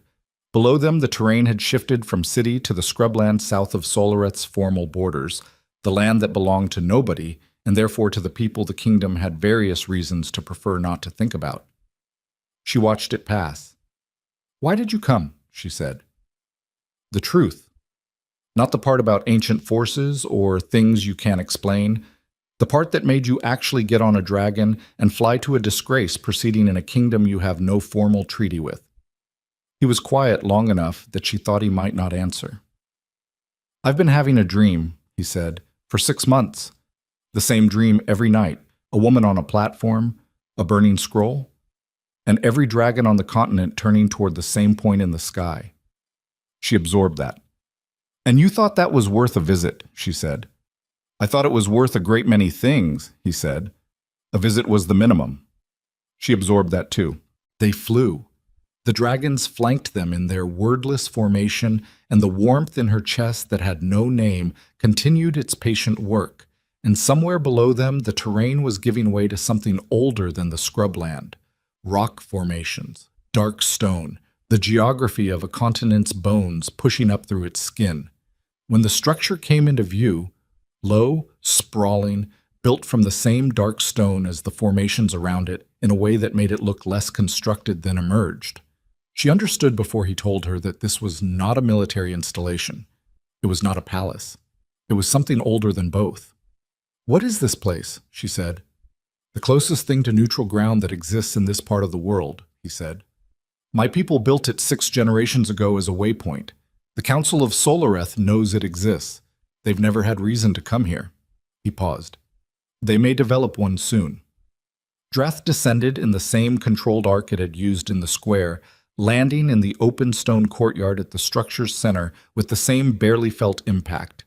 Below them, the terrain had shifted from city to the scrubland south of Solareth's formal borders, the land that belonged to nobody, and therefore to the people the kingdom had various reasons to prefer not to think about. She watched it pass. Why did you come? She said. The truth. Not the part about ancient forces or things you can't explain. The part that made you actually get on a dragon and fly to a disgrace proceeding in a kingdom you have no formal treaty with. He was quiet long enough that she thought he might not answer. I've been having a dream, he said, for 6 months. The same dream every night. A woman on a platform, a burning scroll, and every dragon on the continent turning toward the same point in the sky. She absorbed that. And you thought that was worth a visit, she said. I thought it was worth a great many things, he said. A visit was the minimum. She absorbed that too. They flew. The dragons flanked them in their wordless formation, and the warmth in her chest that had no name continued its patient work, and somewhere below them the terrain was giving way to something older than the scrubland. Rock formations, dark stone, the geography of a continent's bones pushing up through its skin. When the structure came into view, low, sprawling, built from the same dark stone as the formations around it in a way that made it look less constructed than emerged. She understood before he told her that this was not a military installation. It was not a palace. It was something older than both. What is this place? She said. The closest thing to neutral ground that exists in this part of the world, he said. My people built it 6 generations ago as a waypoint. The Council of Solareth knows it exists. They've never had reason to come here. He paused. They may develop one soon. Drath descended in the same controlled arc it had used in the square, landing in the open stone courtyard at the structure's center with the same barely felt impact.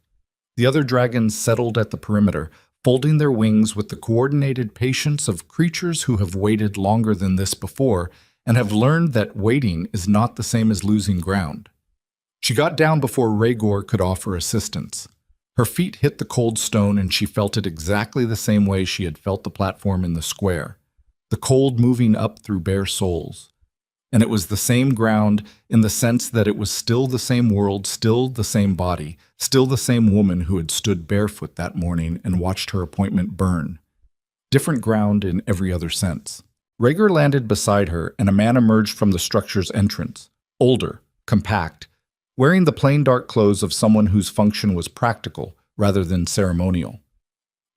The other dragons settled at the perimeter, folding their wings with the coordinated patience of creatures who have waited longer than this before and have learned that waiting is not the same as losing ground. She got down before Rhaegor could offer assistance. Her feet hit the cold stone and she felt it exactly the same way she had felt the platform in the square, the cold moving up through bare soles. And it was the same ground in the sense that it was still the same world, still the same body, still the same woman who had stood barefoot that morning and watched her appointment burn. Different ground in every other sense. Rhaegor landed beside her, and a man emerged from the structure's entrance, older, compact, wearing the plain dark clothes of someone whose function was practical rather than ceremonial.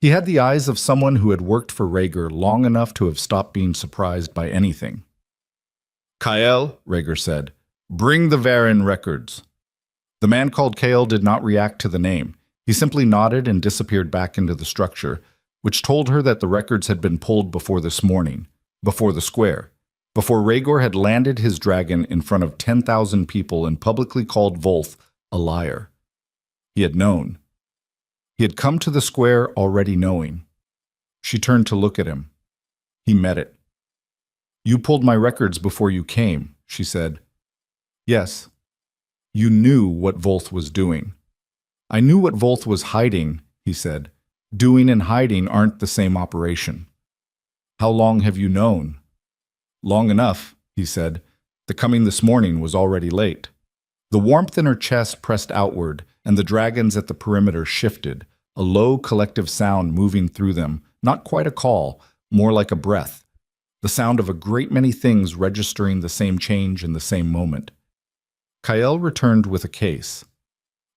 He had the eyes of someone who had worked for Rhaegor long enough to have stopped being surprised by anything. Kael, Rhaegor said, bring the Varin records. The man called Kael did not react to the name. He simply nodded and disappeared back into the structure, which told her that the records had been pulled before this morning, before the square, before Rhaegor had landed his dragon in front of 10,000 people and publicly called Volth a liar. He had known. He had come to the square already knowing. She turned to look at him. He met it. You pulled my records before you came, she said. Yes. You knew what Volth was doing. I knew what Volth was hiding, he said. Doing and hiding aren't the same operation. How long have you known? Long enough, he said. The coming this morning was already late. The warmth in her chest pressed outward, and the dragons at the perimeter shifted, a low collective sound moving through them, not quite a call, more like a breath. The sound of a great many things registering the same change in the same moment. Kyle returned with a case.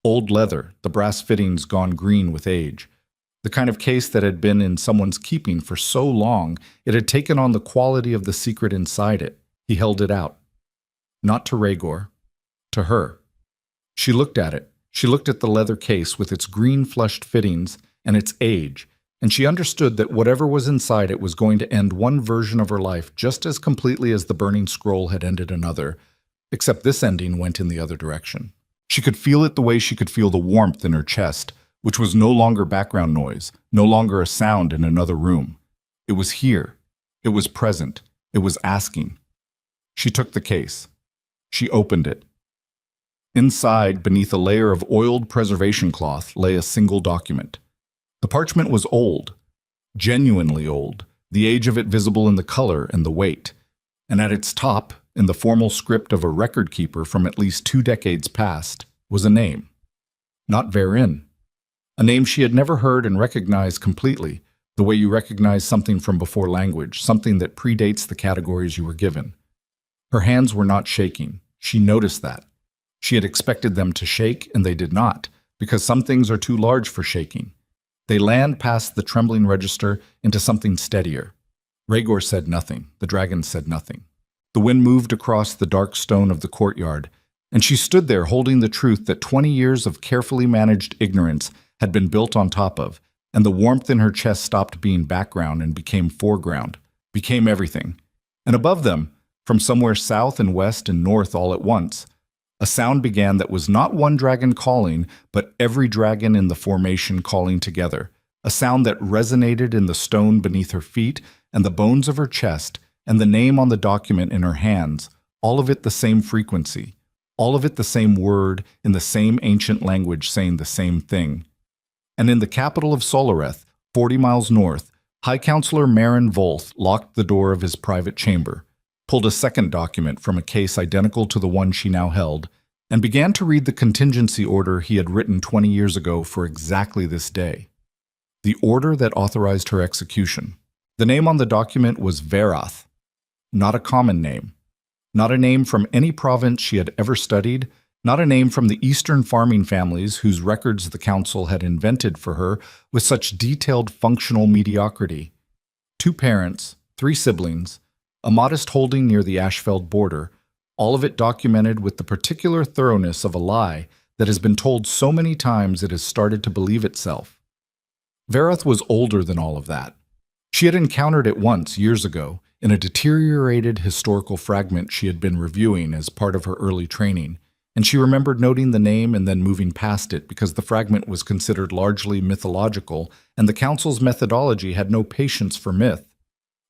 Old leather, the brass fittings gone green with age. The kind of case that had been in someone's keeping for so long, it had taken on the quality of the secret inside it. He held it out. Not to Rhaegar, to her. She looked at it. She looked at the leather case with its green-flushed fittings and its age, and she understood that whatever was inside it was going to end one version of her life just as completely as the burning scroll had ended another, except this ending went in the other direction. She could feel it the way she could feel the warmth in her chest, which was no longer background noise, no longer a sound in another room. It was here. It was present. It was asking. She took the case. She opened it. Inside, beneath a layer of oiled preservation cloth, lay a single document. The parchment was old, genuinely old, the age of it visible in the color and the weight. And at its top, in the formal script of a record keeper from at least 2 decades past, was a name. Not Verin. A name she had never heard and recognized completely, the way you recognize something from before language, something that predates the categories you were given. Her hands were not shaking. She noticed that. She had expected them to shake, and they did not, because some things are too large for shaking. They land past the trembling register into something steadier. Rhaegar said nothing. The dragon said nothing. The wind moved across the dark stone of the courtyard, and she stood there holding the truth that 20 years of carefully managed ignorance had been built on top of, and the warmth in her chest stopped being background and became foreground, became everything. And above them, from somewhere south and west and north all at once, a sound began that was not one dragon calling, but every dragon in the formation calling together, a sound that resonated in the stone beneath her feet and the bones of her chest and the name on the document in her hands, all of it the same frequency, all of it the same word in the same ancient language saying the same thing. And in the capital of Solareth, 40 miles north, High Counselor Marin Volth locked the door of his private chamber, pulled a second document from a case identical to the one she now held, and began to read the contingency order he had written 20 years ago for exactly this day. The order that authorized her execution. The name on the document was Verath, not a common name, not a name from any province she had ever studied, not a name from the Eastern farming families whose records the council had invented for her with such detailed functional mediocrity. 2 parents, 3 siblings, a modest holding near the Ashfeld border, all of it documented with the particular thoroughness of a lie that has been told so many times it has started to believe itself. Verath was older than all of that. She had encountered it once, years ago, in a deteriorated historical fragment she had been reviewing as part of her early training, and she remembered noting the name and then moving past it because the fragment was considered largely mythological and the council's methodology had no patience for myth.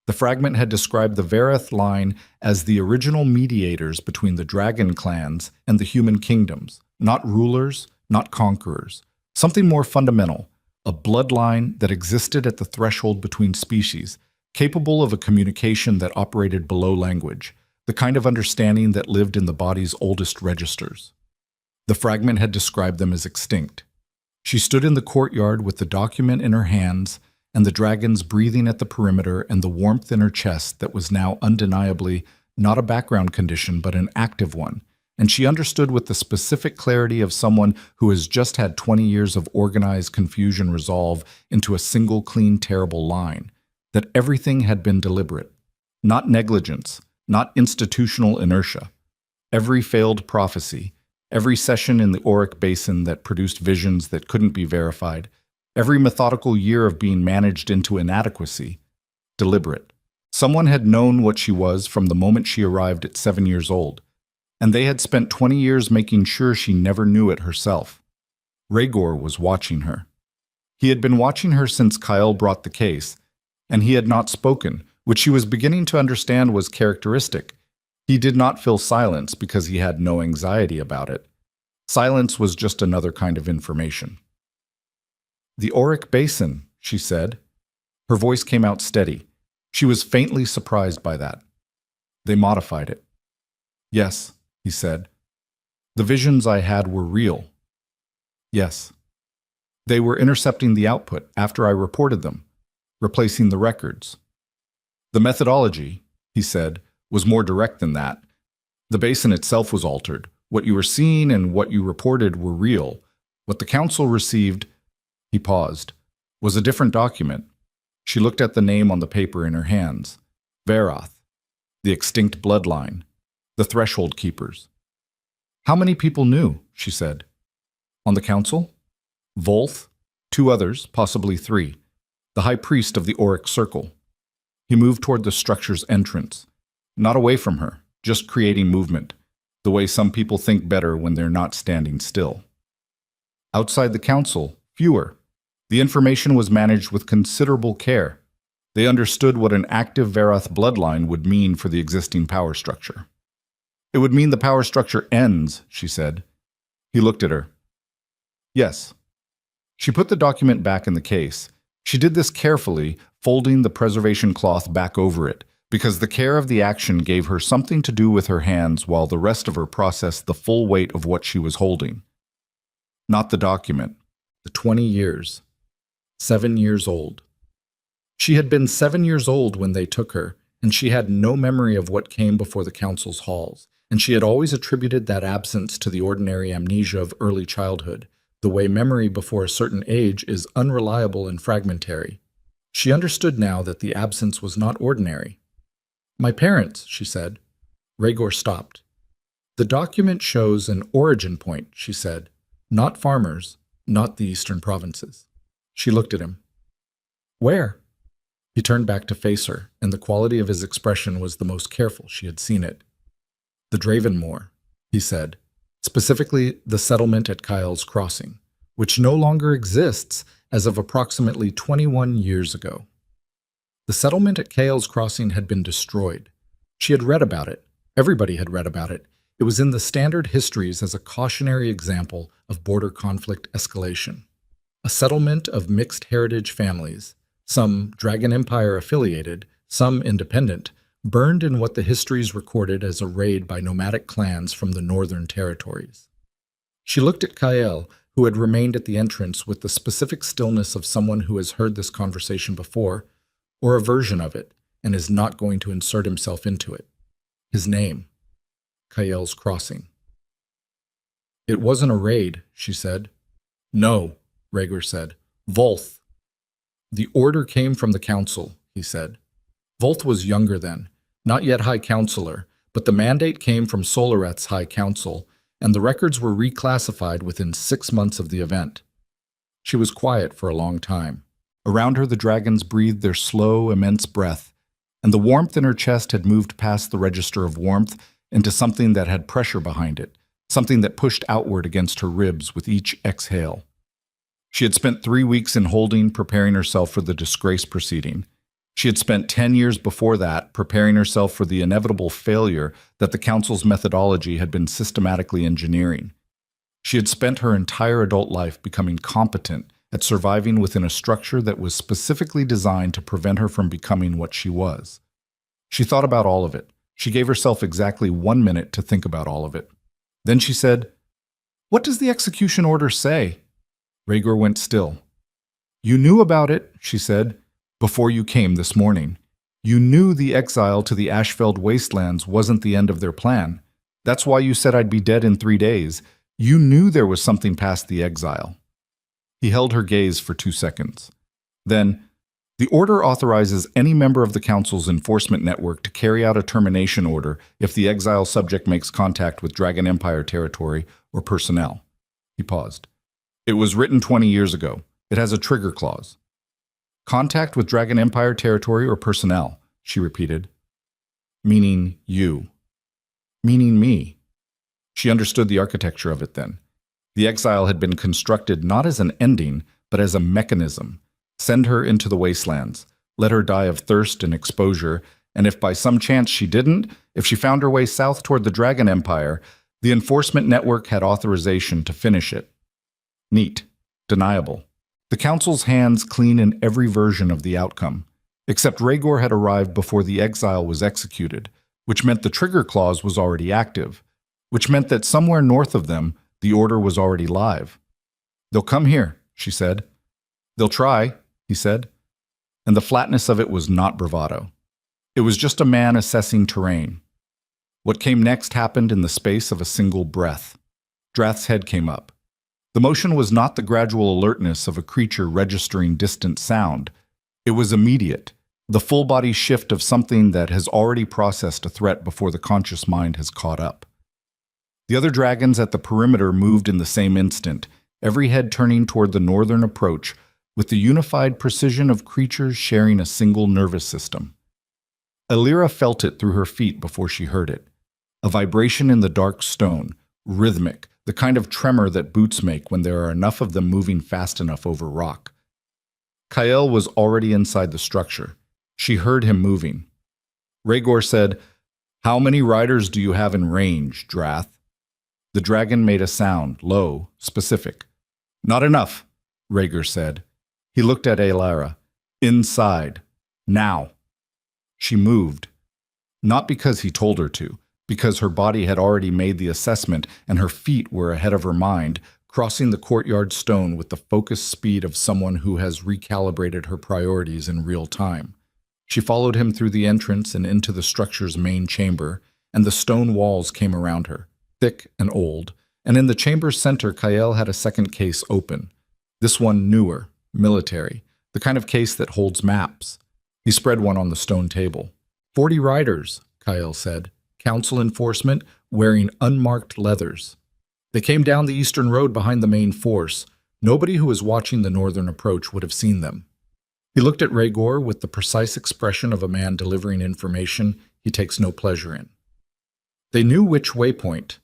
The fragment had described the Verath line as the original mediators between the dragon clans and the human kingdoms, not rulers, not conquerors, something more fundamental, a bloodline that existed at the threshold between species, capable of a communication that operated below language, the kind of understanding that lived in the body's oldest registers. The fragment had described them as extinct. She stood in the courtyard with the document in her hands and the dragons breathing at the perimeter and the warmth in her chest that was now undeniably not a background condition but an active one, and she understood with the specific clarity of someone who has just had 20 years of organized confusion resolve into a single clean, terrible line, that everything had been deliberate, not negligence, not institutional inertia. Every failed prophecy, every session in the Auric Basin that produced visions that couldn't be verified, every methodical year of being managed into inadequacy, deliberate. Someone had known what she was from the moment she arrived at 7 years old, and they had spent 20 years making sure she never knew it herself. Rhaegar was watching her. He had been watching her since Kyle brought the case, and he had not spoken, which she was beginning to understand was characteristic. He did not feel silence because he had no anxiety about it. Silence was just another kind of information. "The Auric Basin," she said. Her voice came out steady. She was faintly surprised by that. They modified it. "Yes," he said. "The visions I had were real." "Yes." "They were intercepting the output after I reported them, replacing the records." "The methodology," he said, "was more direct than that. The basin itself was altered, What you were seeing and what you reported were real. What the council received, he paused, was a different document. She looked at the name on the paper in her hands. Verath, the extinct bloodline, the threshold keepers. How many people knew, she said. On the council? Volth, 2 others, possibly 3. The high priest of the Auric Circle. He moved toward the structure's entrance. Not away from her, just creating movement, the way some people think better when they're not standing still. Outside the council, fewer. The information was managed with considerable care. They understood what an active Verath bloodline would mean for the existing power structure. It would mean the power structure ends, she said. He looked at her. Yes. She put the document back in the case. She did this carefully, folding the preservation cloth back over it, because the care of the action gave her something to do with her hands while the rest of her processed the full weight of what she was holding. Not the document. The 20 years. 7 years old. She had been 7 years old when they took her, and she had no memory of what came before the council's halls, and she had always attributed that absence to the ordinary amnesia of early childhood, the way memory before a certain age is unreliable and fragmentary. She understood now that the absence was not ordinary. My parents, she said. Rhaegor stopped. The document shows an origin point, she said. Not farmers, not the eastern provinces. She looked at him. Where? He turned back to face her, and the quality of his expression was the most careful she had seen it. The Dravenmoor, he said, specifically the settlement at Kyle's Crossing, which no longer exists as of approximately 21 years ago. The settlement at Kyle's Crossing had been destroyed. She had read about it. Everybody had read about it. It was in the standard histories as a cautionary example of border conflict escalation. A settlement of mixed heritage families, some Dragon Empire affiliated, some independent, burned in what the histories recorded as a raid by nomadic clans from the northern territories. She looked at Kyle, who had remained at the entrance with the specific stillness of someone who has heard this conversation before, or a version of it, and is not going to insert himself into it. His name, Kyle's Crossing. It wasn't a raid, she said. No, Rhaegor said. Volth. The order came from the council, he said. Volth was younger then, not yet High Counselor, but the mandate came from Solareth's High Council, and the records were reclassified within 6 months of the event. She was quiet for a long time. Around her the dragons breathed their slow, immense breath, and the warmth in her chest had moved past the register of warmth into something that had pressure behind it, something that pushed outward against her ribs with each exhale. She had spent 3 weeks in holding, preparing herself for the disgrace proceeding. She had spent 10 years before that preparing herself for the inevitable failure that the council's methodology had been systematically engineering. She had spent her entire adult life becoming competent at surviving within a structure that was specifically designed to prevent her from becoming what she was. She thought about all of it. She gave herself exactly 1 minute to think about all of it. Then she said, "What does the execution order say?" Rhaegor went still. "You knew about it," she said, "before you came this morning. You knew the exile to the Ashfeld wastelands wasn't the end of their plan. That's why you said I'd be dead in 3 days. You knew there was something past the exile." He held her gaze for 2 seconds. Then, "The order authorizes any member of the Council's enforcement network to carry out a termination order if the exile subject makes contact with Dragon Empire territory or personnel." He paused. "It was written 20 years ago. It has a trigger clause." "Contact with Dragon Empire territory or personnel," she repeated. "Meaning you." "Meaning me." She understood the architecture of it then. The exile had been constructed not as an ending, but as a mechanism. Send her into the wastelands, let her die of thirst and exposure, and if by some chance she didn't, if she found her way south toward the Dragon Empire, the enforcement network had authorization to finish it. Neat. Deniable. The Council's hands clean in every version of the outcome, except Rhaegor had arrived before the exile was executed, which meant the trigger clause was already active, which meant that somewhere north of them, the order was already live. "They'll come here," she said. "They'll try," he said. And the flatness of it was not bravado. It was just a man assessing terrain. What came next happened in the space of a single breath. Drath's head came up. The motion was not the gradual alertness of a creature registering distant sound. It was immediate, the full-body shift of something that has already processed a threat before the conscious mind has caught up. The other dragons at the perimeter moved in the same instant, every head turning toward the northern approach, with the unified precision of creatures sharing a single nervous system. Alira felt it through her feet before she heard it. A vibration in the dark stone, rhythmic, the kind of tremor that boots make when there are enough of them moving fast enough over rock. Kael was already inside the structure. She heard him moving. Rhaegor said, "How many riders do you have in range, Drath?" The dragon made a sound, low, specific. "Not enough," Rhaegor said. He looked at Alira. "Inside. Now." She moved. Not because he told her to, because her body had already made the assessment and her feet were ahead of her mind, crossing the courtyard stone with the focused speed of someone who has recalibrated her priorities in real time. She followed him through the entrance and into the structure's main chamber, and the stone walls came around her, thick and old, and in the chamber's center Kael had a second case open. This one newer, military, the kind of case that holds maps. He spread one on the stone table. 40 riders, Kael said. Council enforcement, wearing unmarked leathers. They came down the eastern road behind the main force. Nobody who was watching the northern approach would have seen them. He looked at Rhaegor with the precise expression of a man delivering information he takes no pleasure in. They knew which waypoint.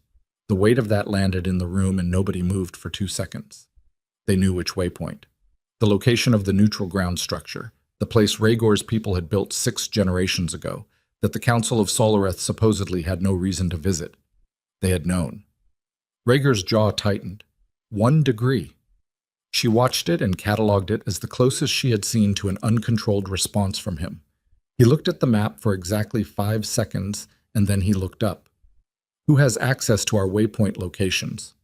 The weight of that landed in the room and nobody moved for 2 seconds. They knew which waypoint. The location of the neutral ground structure, the place Rhaegor's people had built 6 generations ago, that the Council of Soloreth supposedly had no reason to visit. They had known. Rhaegor's jaw tightened. 1 degree. She watched it and catalogued it as the closest she had seen to an uncontrolled response from him. He looked at the map for exactly 5 seconds, and then he looked up. "Who has access to our waypoint locations?"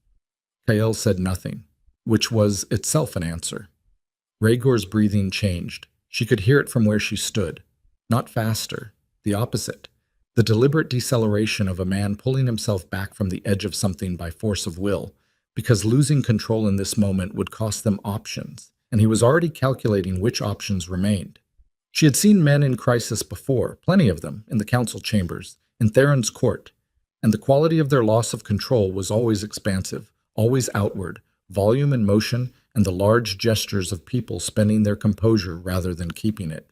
Kael said nothing, which was itself an answer. Rhaegor's breathing changed. She could hear it from where she stood. Not faster. The opposite. The deliberate deceleration of a man pulling himself back from the edge of something by force of will, because losing control in this moment would cost them options, and he was already calculating which options remained. She had seen men in crisis before, plenty of them, in the council chambers, in Theron's court, and the quality of their loss of control was always expansive, always outward, volume and motion, and the large gestures of people spending their composure rather than keeping it.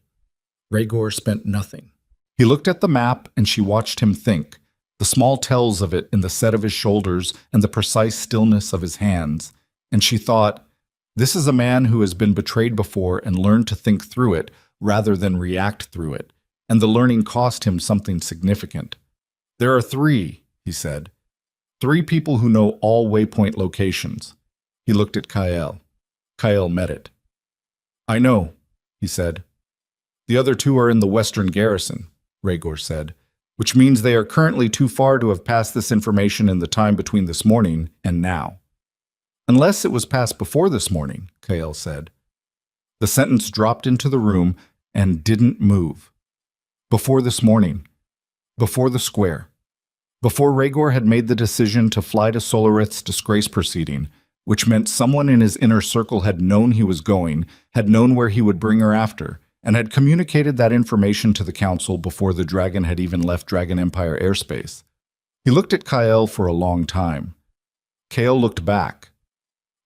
Rhaegor spent nothing. He looked at the map and she watched him think, the small tells of it in the set of his shoulders and the precise stillness of his hands, and she thought, this is a man who has been betrayed before and learned to think through it rather than react through it, and the learning cost him something significant. "There are 3, he said. 3 people who know all waypoint locations." He looked at Kael. Kael met it. "I know," he said. "The other 2 are in the western garrison," Rhaegor said, "which means they are currently too far to have passed this information in the time between this morning and now." "Unless it was passed before this morning," Kael said. The sentence dropped into the room and didn't move. Before this morning. Before the square. Before Rhaegor had made the decision to fly to Solorith's disgrace proceeding, which meant someone in his inner circle had known he was going, had known where he would bring her after, and had communicated that information to the council before the dragon had even left Dragon Empire airspace. He looked at Kael for a long time. Kael looked back.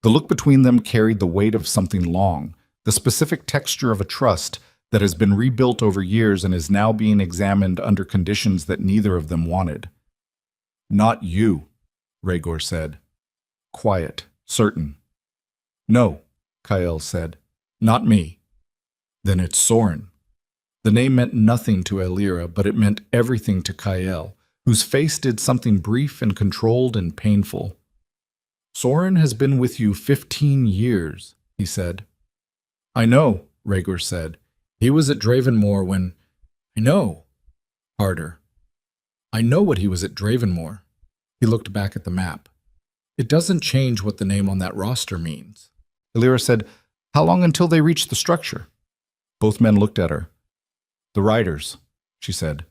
The look between them carried the weight of something long, the specific texture of a trust that has been rebuilt over years and is now being examined under conditions that neither of them wanted. "Not you," Rhaegor said. Quiet, certain. "No," Kael said. "Not me." "Then it's Soren." The name meant nothing to Alira, but it meant everything to Kael, whose face did something brief and controlled and painful. "Soren has been with you 15 years, he said. "I know," Rhaegor said. "He was at Dravenmoor when—" "I know." Harder. "I know what he was at Dravenmoor." He looked back at the map. "It doesn't change what the name on that roster means." Alira said, "How long until they reach the structure?" Both men looked at her. "The riders," she said.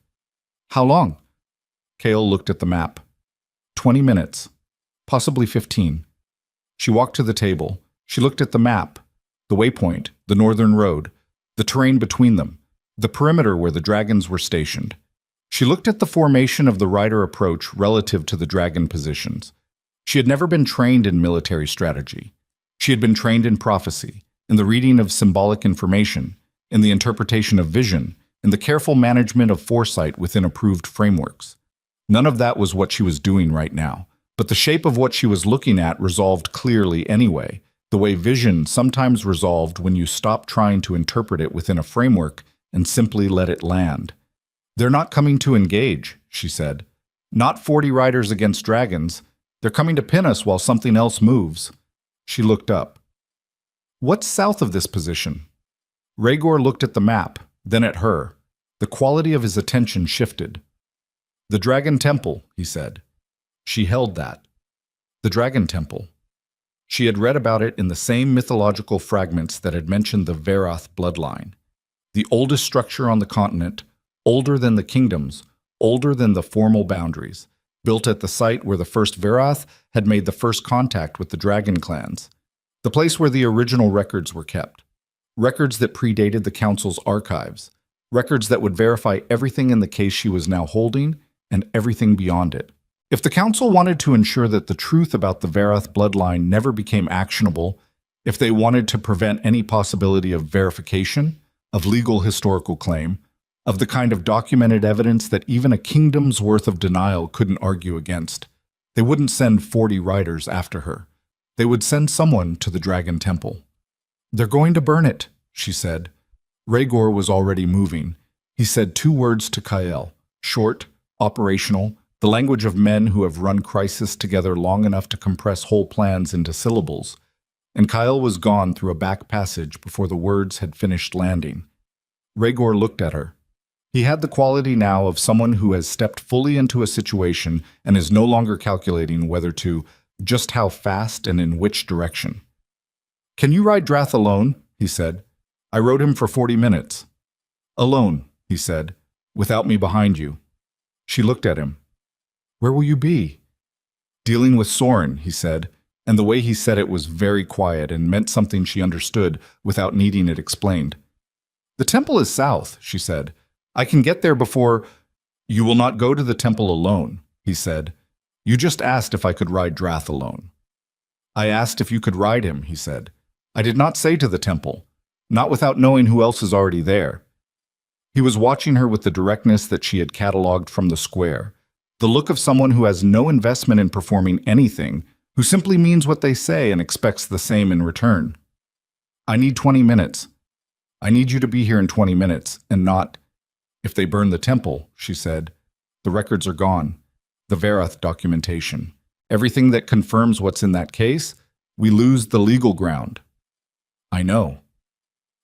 "How long?" Kale looked at the map. 20 minutes. Possibly 15. She walked to the table. She looked at the map, the waypoint, the northern road, the terrain between them, the perimeter where the dragons were stationed. She looked at the formation of the rider approach relative to the dragon positions. She had never been trained in military strategy. She had been trained in prophecy, in the reading of symbolic information, in the interpretation of vision, in the careful management of foresight within approved frameworks. None of that was what she was doing right now, but the shape of what she was looking at resolved clearly anyway, the way vision sometimes resolved when you stop trying to interpret it within a framework and simply let it land. "They're not coming to engage," she said. "Not 40 riders against dragons. They're coming to pin us while something else moves." She looked up. "What's south of this position?" Rhaegor looked at the map, then at her. The quality of his attention shifted. "The Dragon Temple," he said. She held that. The Dragon Temple. She had read about it in the same mythological fragments that had mentioned the Varath bloodline. The oldest structure on the continent, older than the kingdoms, older than the formal boundaries, built at the site where the first Varath had made the first contact with the dragon clans. The place where the original records were kept. Records that predated the Council's archives. Records that would verify everything in the case she was now holding and everything beyond it. If the Council wanted to ensure that the truth about the Varath bloodline never became actionable, if they wanted to prevent any possibility of verification, of legal historical claim, of the kind of documented evidence that even a kingdom's worth of denial couldn't argue against, they wouldn't send 40 riders after her. They would send someone to the Dragon Temple. "They're going to burn it," she said. Rhaegor was already moving. He said 2 words to Kyle, short, operational, the language of men who have run crisis together long enough to compress whole plans into syllables, and Kyle was gone through a back passage before the words had finished landing. Rhaegor looked at her. He had the quality now of someone who has stepped fully into a situation and is no longer calculating whether to, just how fast and in which direction. "Can you ride Drath alone?" he said. "I rode him for 40 minutes. "Alone," he said, "without me behind you." She looked at him. "Where will you be?" "Dealing with Soren," he said, and the way he said it was very quiet and meant something she understood without needing it explained. "The temple is south," she said. "I can get there before—" "You will not go to the temple alone," he said. "You just asked if I could ride Drath alone." "I asked if you could ride him," he said. "I did not say to the temple. Not without knowing who else is already there." He was watching her with the directness that she had catalogued from the square, the look of someone who has no investment in performing anything, who simply means what they say and expects the same in return. "I need 20 minutes. I need you to be here in 20 minutes, and not—" "If they burn the temple," she said, "the records are gone. The Varath documentation. Everything that confirms what's in that case, we lose the legal ground." "I know."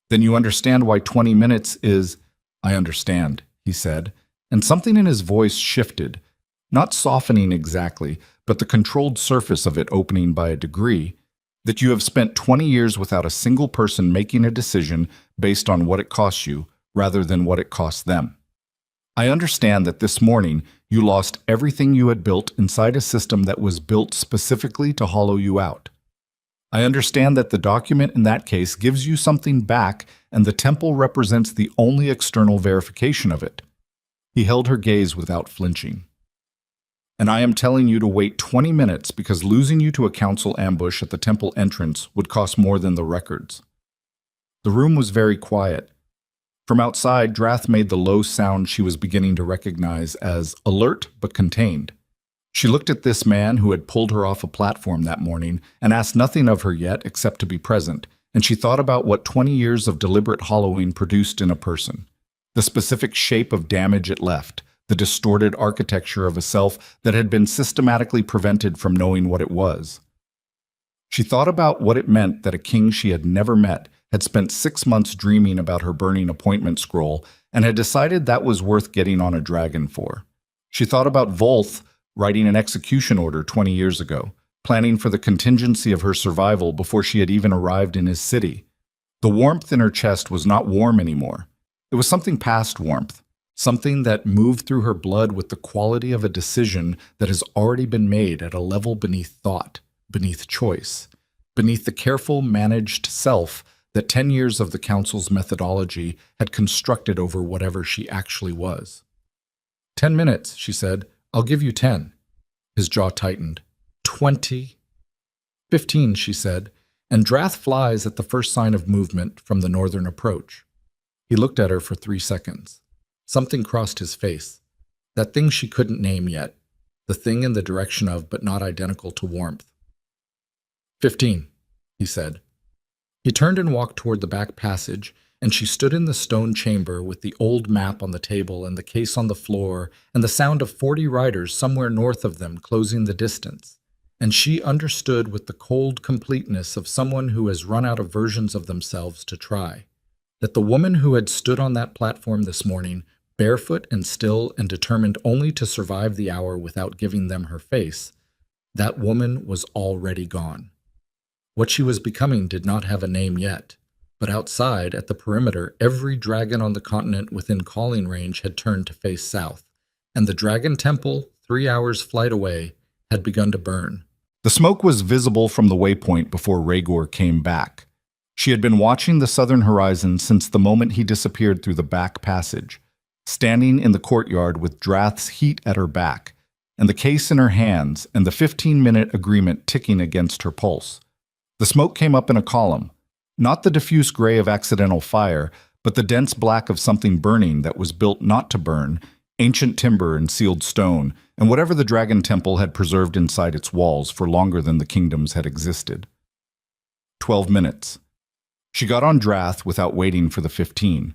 "Then you understand why 20 minutes is—" "I understand," he said, and something in his voice shifted, not softening exactly, but the controlled surface of it opening by a degree, "that you have spent 20 years without a single person making a decision based on what it costs you rather than what it costs them. I understand that this morning you lost everything you had built inside a system that was built specifically to hollow you out. I understand that the document in that case gives you something back, and the temple represents the only external verification of it." He held her gaze without flinching. "And I am telling you to wait 20 minutes because losing you to a council ambush at the temple entrance would cost more than the records." The room was very quiet. From outside, Drath made the low sound she was beginning to recognize as alert but contained. She looked at this man who had pulled her off a platform that morning and asked nothing of her yet except to be present, and she thought about what 20 years of deliberate hollowing produced in a person, the specific shape of damage it left, the distorted architecture of a self that had been systematically prevented from knowing what it was. She thought about what it meant that a king she had never met had spent 6 months dreaming about her burning appointment scroll and had decided that was worth getting on a dragon for. She thought about Volth writing an execution order 20 years ago, planning for the contingency of her survival before she had even arrived in his city. The warmth in her chest was not warm anymore. It was something past warmth, something that moved through her blood with the quality of a decision that has already been made at a level beneath thought, beneath choice, beneath the careful, managed self that 10 years of the Council's methodology had constructed over whatever she actually was. 10 minutes, she said. I'll give you 10. His jaw tightened. 20. 15, she said, and Drath flies at the first sign of movement from the northern approach. He looked at her for 3 seconds. Something crossed his face. That thing she couldn't name yet. The thing in the direction of, but not identical to warmth. 15, he said. He turned and walked toward the back passage, and she stood in the stone chamber with the old map on the table and the case on the floor and the sound of 40 riders somewhere north of them closing the distance. And she understood with the cold completeness of someone who has run out of versions of themselves to try, that the woman who had stood on that platform this morning, barefoot and still and determined only to survive the hour without giving them her face, that woman was already gone. What she was becoming did not have a name yet, but outside, at the perimeter, every dragon on the continent within calling range had turned to face south, and the Dragon Temple, 3 hours' flight away, had begun to burn. The smoke was visible from the waypoint before Rhaegor came back. She had been watching the southern horizon since the moment he disappeared through the back passage, standing in the courtyard with Drath's heat at her back, and the case in her hands, and the 15-minute agreement ticking against her pulse. The smoke came up in a column, not the diffuse gray of accidental fire, but the dense black of something burning that was built not to burn, ancient timber and sealed stone, and whatever the Dragon Temple had preserved inside its walls for longer than the kingdoms had existed. 12 minutes. She got on Drath without waiting for the 15.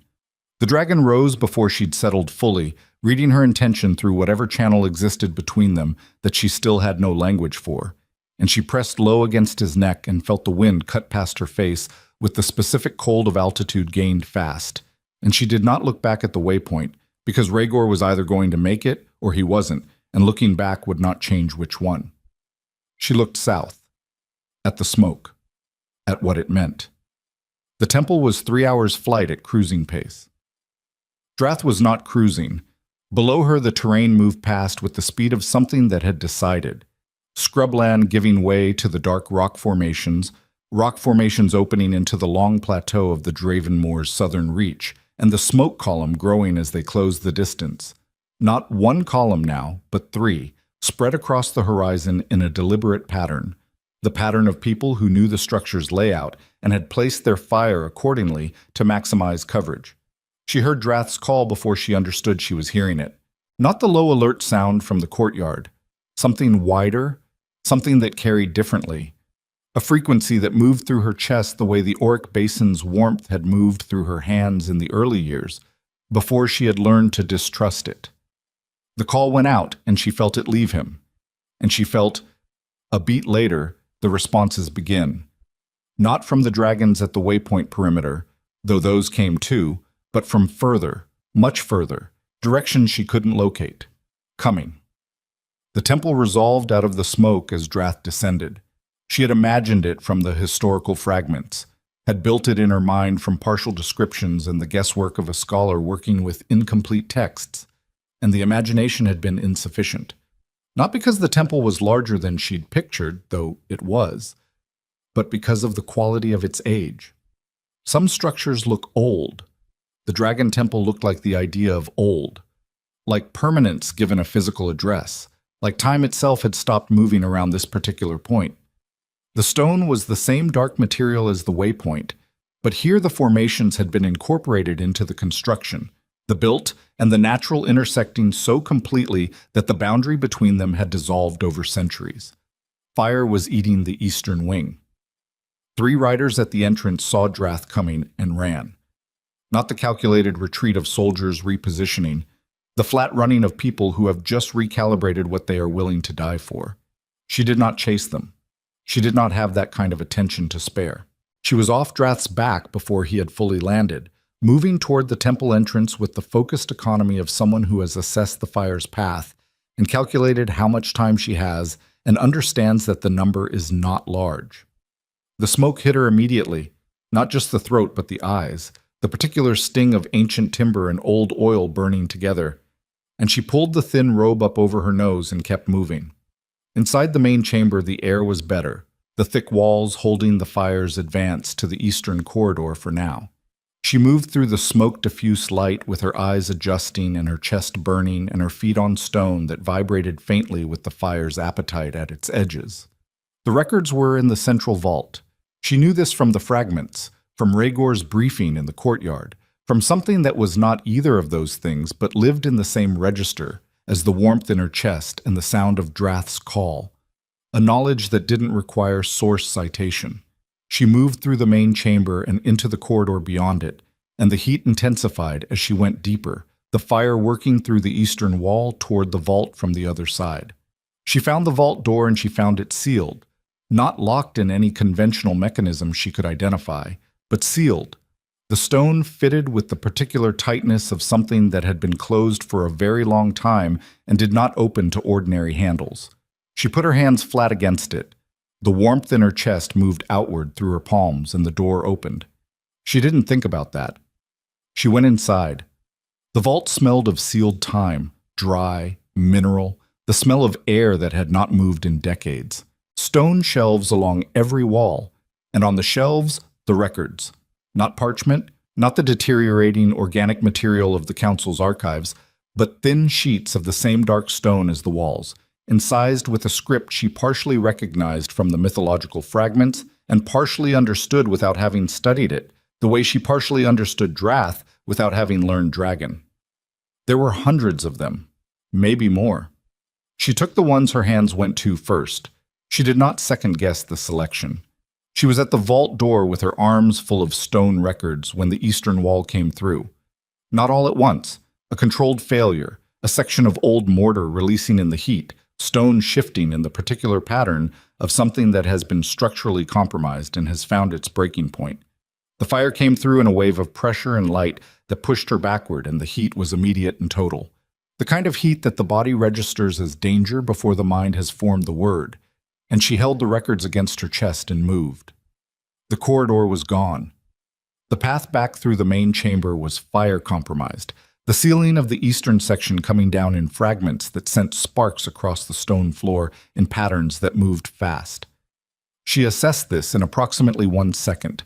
The dragon rose before she'd settled fully, reading her intention through whatever channel existed between them that she still had no language for, and she pressed low against his neck and felt the wind cut past her face with the specific cold of altitude gained fast, and she did not look back at the waypoint, because Rhaegor was either going to make it or he wasn't, and looking back would not change which one. She looked south, at the smoke, at what it meant. The temple was 3 hours' flight at cruising pace. Drath was not cruising. Below her the terrain moved past with the speed of something that had decided. Scrubland giving way to the dark rock formations opening into the long plateau of the Draven Moor's southern reach, and the smoke column growing as they closed the distance. Not one column now, but 3, spread across the horizon in a deliberate pattern, the pattern of people who knew the structure's layout and had placed their fire accordingly to maximize coverage. She heard Drath's call before she understood she was hearing it. Not the low alert sound from the courtyard. Something wider, something that carried differently. A frequency that moved through her chest the way the Auric Basin's warmth had moved through her hands in the early years, before she had learned to distrust it. The call went out, and she felt it leave him. And she felt, a beat later, the responses begin. Not from the dragons at the waypoint perimeter, though those came too, but from further, much further, directions she couldn't locate. Coming. The temple resolved out of the smoke as Drath descended. She had imagined it from the historical fragments, had built it in her mind from partial descriptions and the guesswork of a scholar working with incomplete texts, and the imagination had been insufficient. Not because the temple was larger than she'd pictured, though it was, but because of the quality of its age. Some structures look old. The Dragon Temple looked like the idea of old, like permanence given a physical address, like time itself had stopped moving around this particular point. The stone was the same dark material as the waypoint, but here the formations had been incorporated into the construction, the built and the natural intersecting so completely that the boundary between them had dissolved over centuries. Fire was eating the eastern wing. 3 riders at the entrance saw Drath coming and ran. Not the calculated retreat of soldiers repositioning, the flat running of people who have just recalibrated what they are willing to die for. She did not chase them. She did not have that kind of attention to spare. She was off Drath's back before he had fully landed, moving toward the temple entrance with the focused economy of someone who has assessed the fire's path and calculated how much time she has and understands that the number is not large. The smoke hit her immediately, not just the throat but the eyes, the particular sting of ancient timber and old oil burning together, and she pulled the thin robe up over her nose and kept moving. Inside the main chamber, the air was better. The thick walls holding the fires advanced to the eastern corridor for now. She moved through the smoke-diffuse light with her eyes adjusting and her chest burning and her feet on stone that vibrated faintly with the fire's appetite at its edges. The records were in the central vault. She knew this from the fragments, from Rhaegor's briefing in the courtyard, from something that was not either of those things but lived in the same register as the warmth in her chest and the sound of Drath's call, a knowledge that didn't require source citation. She moved through the main chamber and into the corridor beyond it, and the heat intensified as she went deeper, the fire working through the eastern wall toward the vault from the other side. She found the vault door and she found it sealed, not locked in any conventional mechanism she could identify, but sealed. The stone fitted with the particular tightness of something that had been closed for a very long time and did not open to ordinary handles. She put her hands flat against it. The warmth in her chest moved outward through her palms and the door opened. She didn't think about that. She went inside. The vault smelled of sealed time, dry, mineral, the smell of air that had not moved in decades. Stone shelves along every wall, and on the shelves, the records. Not parchment, not the deteriorating organic material of the council's archives, but thin sheets of the same dark stone as the walls, incised with a script she partially recognized from the mythological fragments and partially understood without having studied it, the way she partially understood Drath without having learned Dragon. There were hundreds of them, maybe more. She took the ones her hands went to first. She did not second-guess the selection. She was at the vault door with her arms full of stone records when the eastern wall came through. Not all at once, a controlled failure, a section of old mortar releasing in the heat, stone shifting in the particular pattern of something that has been structurally compromised and has found its breaking point. The fire came through in a wave of pressure and light that pushed her backward, and the heat was immediate and total. The kind of heat that the body registers as danger before the mind has formed the word, and she held the records against her chest and moved. The corridor was gone. The path back through the main chamber was fire-compromised, the ceiling of the eastern section coming down in fragments that sent sparks across the stone floor in patterns that moved fast. She assessed this in approximately 1 second,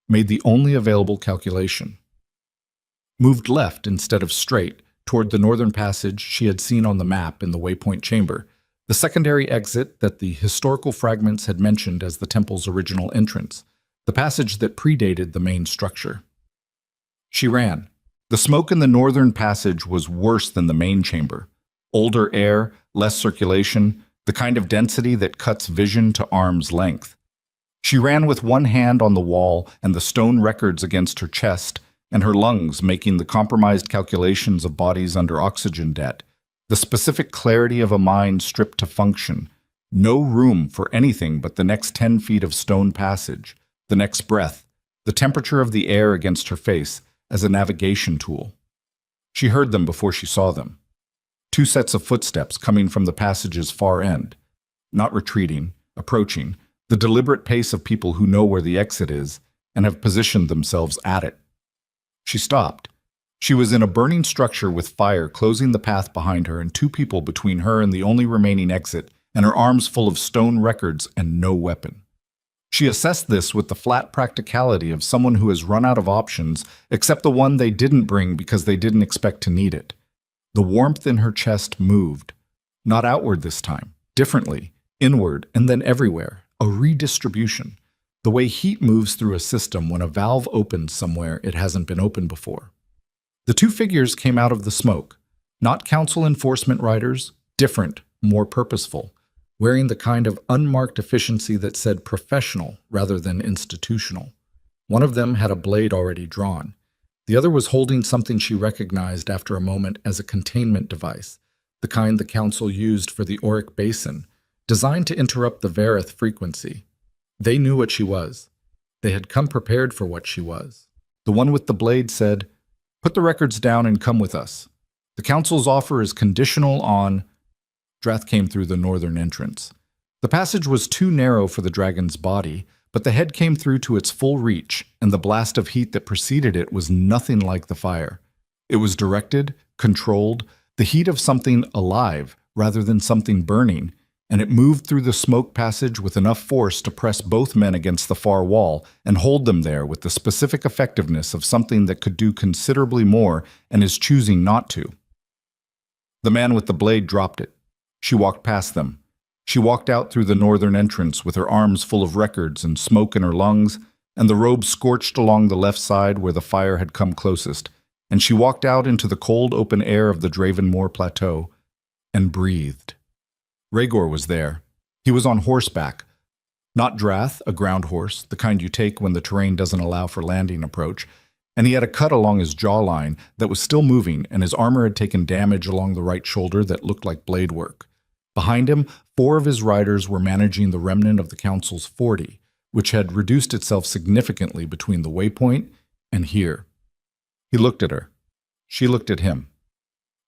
made the only available calculation. Moved left instead of straight toward the northern passage she had seen on the map in the waypoint chamber, the secondary exit that the historical fragments had mentioned as the temple's original entrance, the passage that predated the main structure. She ran. The smoke in the northern passage was worse than the main chamber. Older air, less circulation, the kind of density that cuts vision to arm's length. She ran with one hand on the wall and the stone records against her chest, and her lungs making the compromised calculations of bodies under oxygen debt, the specific clarity of a mind stripped to function, no room for anything but the next 10 feet of stone passage, the next breath, the temperature of the air against her face as a navigation tool. She heard them before she saw them. 2 sets of footsteps coming from the passage's far end, not retreating, approaching, the deliberate pace of people who know where the exit is and have positioned themselves at it. She stopped. She was in a burning structure with fire closing the path behind her and 2 people between her and the only remaining exit, and her arms full of stone records and no weapon. She assessed this with the flat practicality of someone who has run out of options except the one they didn't bring because they didn't expect to need it. The warmth in her chest moved. Not outward this time, differently, inward, and then everywhere, a redistribution. The way heat moves through a system when a valve opens somewhere it hasn't been opened before. The 2 figures came out of the smoke, not council enforcement riders, different, more purposeful, wearing the kind of unmarked efficiency that said professional rather than institutional. One of them had a blade already drawn. The other was holding something she recognized after a moment as a containment device, the kind the council used for the Auric Basin, designed to interrupt the Varith frequency. They knew what she was. They had come prepared for what she was. The one with the blade said, "Put the records down and come with us. The council's offer is conditional on..." Drath came through the northern entrance. The passage was too narrow for the dragon's body, but the head came through to its full reach, and the blast of heat that preceded it was nothing like the fire. It was directed, controlled, the heat of something alive rather than something burning, and it moved through the smoke passage with enough force to press both men against the far wall and hold them there with the specific effectiveness of something that could do considerably more and is choosing not to. The man with the blade dropped it. She walked past them. She walked out through the northern entrance with her arms full of records and smoke in her lungs, and the robe scorched along the left side where the fire had come closest, and she walked out into the cold open air of the Dravenmoor Plateau and breathed. Rhaegor was there. He was on horseback. Not Drath, a ground horse, the kind you take when the terrain doesn't allow for landing approach, and he had a cut along his jawline that was still moving, and his armor had taken damage along the right shoulder that looked like blade work. Behind him, 4 of his riders were managing the remnant of the Council's 40, which had reduced itself significantly between the waypoint and here. He looked at her. She looked at him.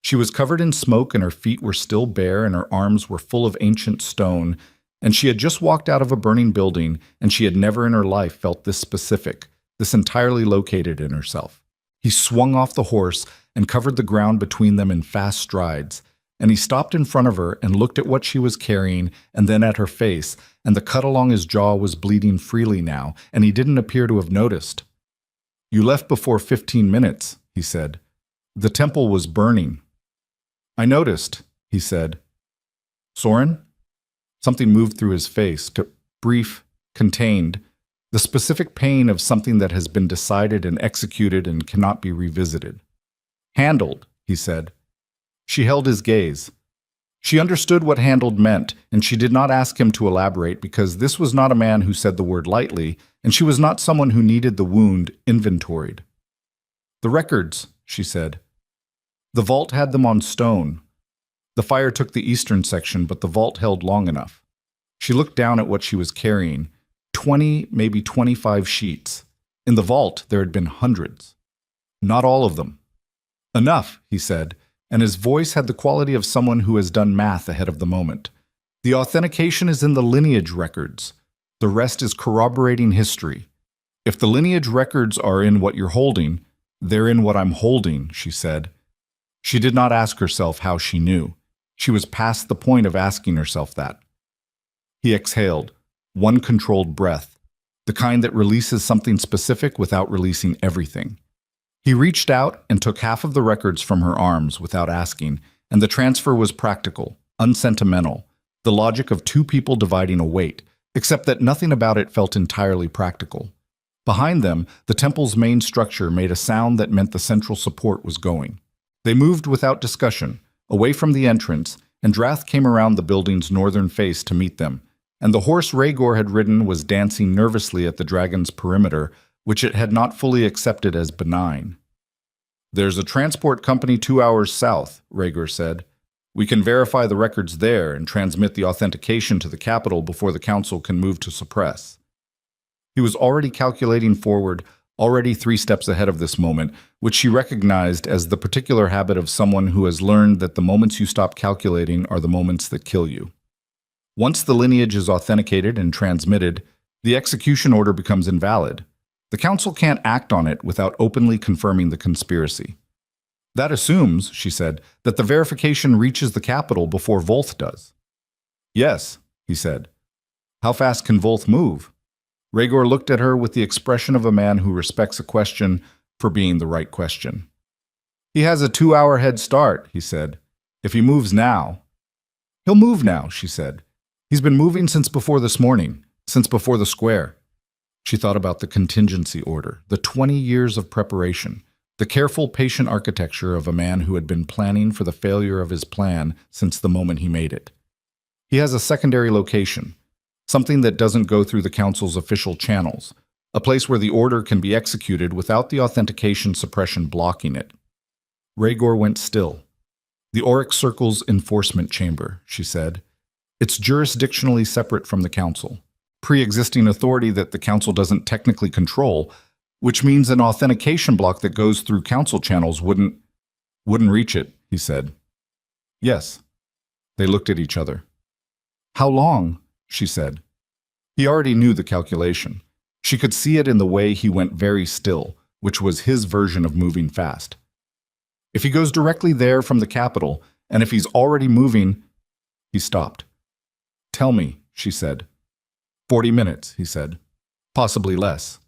She was covered in smoke and her feet were still bare and her arms were full of ancient stone, and she had just walked out of a burning building, and she had never in her life felt this specific, this entirely located in herself. He swung off the horse and covered the ground between them in fast strides, and he stopped in front of her and looked at what she was carrying and then at her face, and the cut along his jaw was bleeding freely now, and he didn't appear to have noticed. "You left before 15 minutes, he said. "The temple was burning." "I noticed," he said. "Soren?" Something moved through his face, brief, contained, the specific pain of something that has been decided and executed and cannot be revisited. "Handled," he said. She held his gaze. She understood what handled meant, and she did not ask him to elaborate because this was not a man who said the word lightly, and she was not someone who needed the wound inventoried. "The records," she said. "The vault had them on stone. The fire took the eastern section, but the vault held long enough." She looked down at what she was carrying. 20, maybe 25 sheets. In the vault, there had been hundreds. "Not all of them." "Enough," he said, and his voice had the quality of someone who has done math ahead of the moment. "The authentication is in the lineage records. The rest is corroborating history. If the lineage records are in what you're holding, they're in what I'm holding," she said. She did not ask herself how she knew. She was past the point of asking herself that. He exhaled, one controlled breath, the kind that releases something specific without releasing everything. He reached out and took half of the records from her arms without asking, and the transfer was practical, unsentimental, the logic of 2 people dividing a weight, except that nothing about it felt entirely practical. Behind them, the temple's main structure made a sound that meant the central support was going. They moved without discussion, away from the entrance, and Drath came around the building's northern face to meet them, and the horse Rhaegor had ridden was dancing nervously at the dragon's perimeter, which it had not fully accepted as benign. "There's a transport company 2 hours south," Rhaegor said. "We can verify the records there and transmit the authentication to the capital before the council can move to suppress." He was already calculating forward, already 3 steps ahead of this moment, which she recognized as the particular habit of someone who has learned that the moments you stop calculating are the moments that kill you. Once the lineage is authenticated and transmitted, the execution order becomes invalid. The council can't act on it without openly confirming the conspiracy. "That assumes," she said, "that the verification reaches the capital before Volth does." "Yes," he said. "How fast can Volth move?" Rhaegor looked at her with the expression of a man who respects a question for being the right question. "He has a 2-hour head start," he said. "If he moves now." "He'll move now," she said. "He's been moving since before this morning, since before the square." She thought about the contingency order, the 20 years of preparation, the careful, patient architecture of a man who had been planning for the failure of his plan since the moment he made it. He has a secondary location, something that doesn't go through the council's official channels, a place where the order can be executed without the authentication suppression blocking it. Rhaegor went still. "The Oryx Circle's enforcement chamber," she said. "It's jurisdictionally separate from the council. Pre-existing authority that the council doesn't technically control, which means an authentication block that goes through council channels wouldn't reach it," he said. "Yes." They looked at each other. "How long?" she said. He already knew the calculation. She could see it in the way he went very still, which was his version of moving fast. If he goes directly there from the capital, and if he's already moving... He stopped. "Tell me," she said. 40 minutes, he said. Possibly less.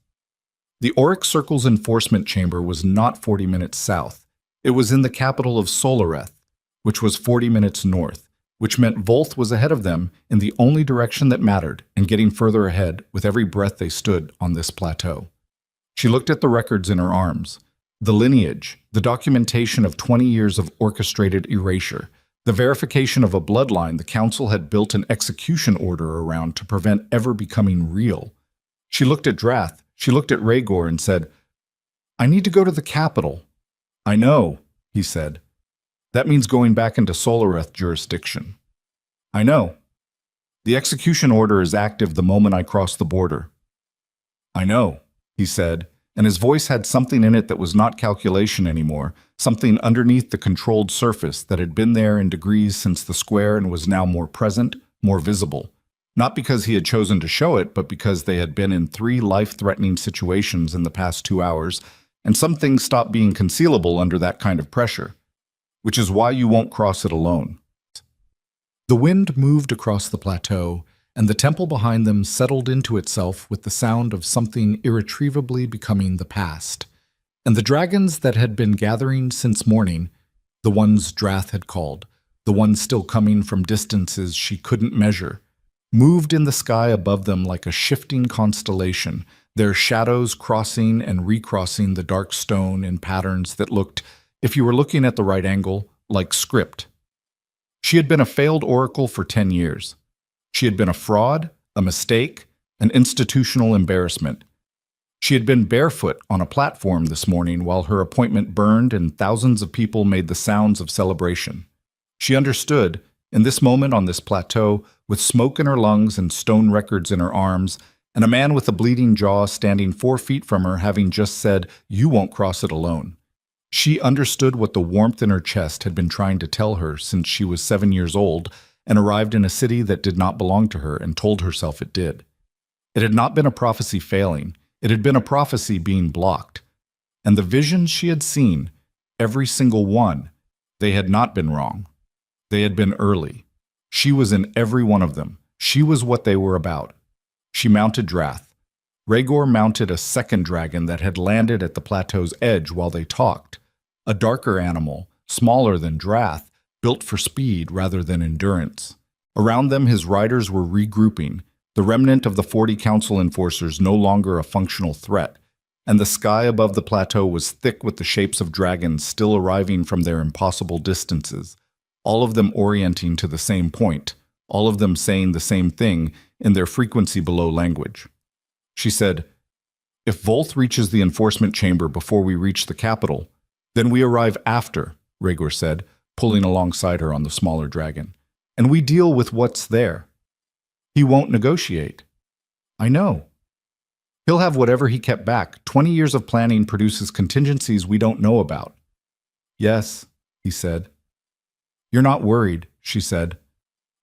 The Auric Circle's enforcement chamber was not 40 minutes south. It was in the capital of Solareth, which was 40 minutes north, which meant Volth was ahead of them in the only direction that mattered and getting further ahead with every breath they stood on this plateau. She looked at the records in her arms. The lineage, the documentation of 20 years of orchestrated erasure, the verification of a bloodline the Council had built an execution order around to prevent ever becoming real. She looked at Drath, she looked at Rhaegor and said, "I need to go to the capital." "I know," he said. "That means going back into Solareth jurisdiction." "I know. The execution order is active the moment I cross the border." "I know," he said, and his voice had something in it that was not calculation anymore, something underneath the controlled surface that had been there in degrees since the square and was now more present, more visible. Not because he had chosen to show it, but because they had been in 3 life-threatening situations in the past 2 hours, and some things stop being concealable under that kind of pressure. Which is why you won't cross it alone. The wind moved across the plateau, and the temple behind them settled into itself with the sound of something irretrievably becoming the past. And the dragons that had been gathering since morning, the ones Drath had called, the ones still coming from distances she couldn't measure, moved in the sky above them like a shifting constellation, their shadows crossing and recrossing the dark stone in patterns that looked, if you were looking at the right angle, like script. She had been a failed oracle for 10 years. She had been a fraud, a mistake, an institutional embarrassment. She had been barefoot on a platform this morning while her appointment burned and thousands of people made the sounds of celebration. She understood, in this moment on this plateau, with smoke in her lungs and stone records in her arms, and a man with a bleeding jaw standing 4 feet from her having just said, "You won't cross it alone." She understood what the warmth in her chest had been trying to tell her since she was 7 years old and arrived in a city that did not belong to her and told herself it did. It had not been a prophecy failing. It had been a prophecy being blocked. And the visions she had seen, every single one, they had not been wrong. They had been early. She was in every one of them. She was what they were about. She mounted Drath. Rhaegor mounted a second dragon that had landed at the plateau's edge while they talked. A darker animal, smaller than Drath, built for speed rather than endurance. Around them his riders were regrouping, the remnant of the 40 council enforcers no longer a functional threat, and the sky above the plateau was thick with the shapes of dragons still arriving from their impossible distances, all of them orienting to the same point, all of them saying the same thing in their frequency below language. She said, "If Volth reaches the enforcement chamber before we reach the capital, then we arrive after," Rhaegor said, pulling alongside her on the smaller dragon, "and we deal with what's there." "He won't negotiate." "I know. He'll have whatever he kept back. 20 years of planning produces contingencies we don't know about." "Yes," he said. "You're not worried," she said.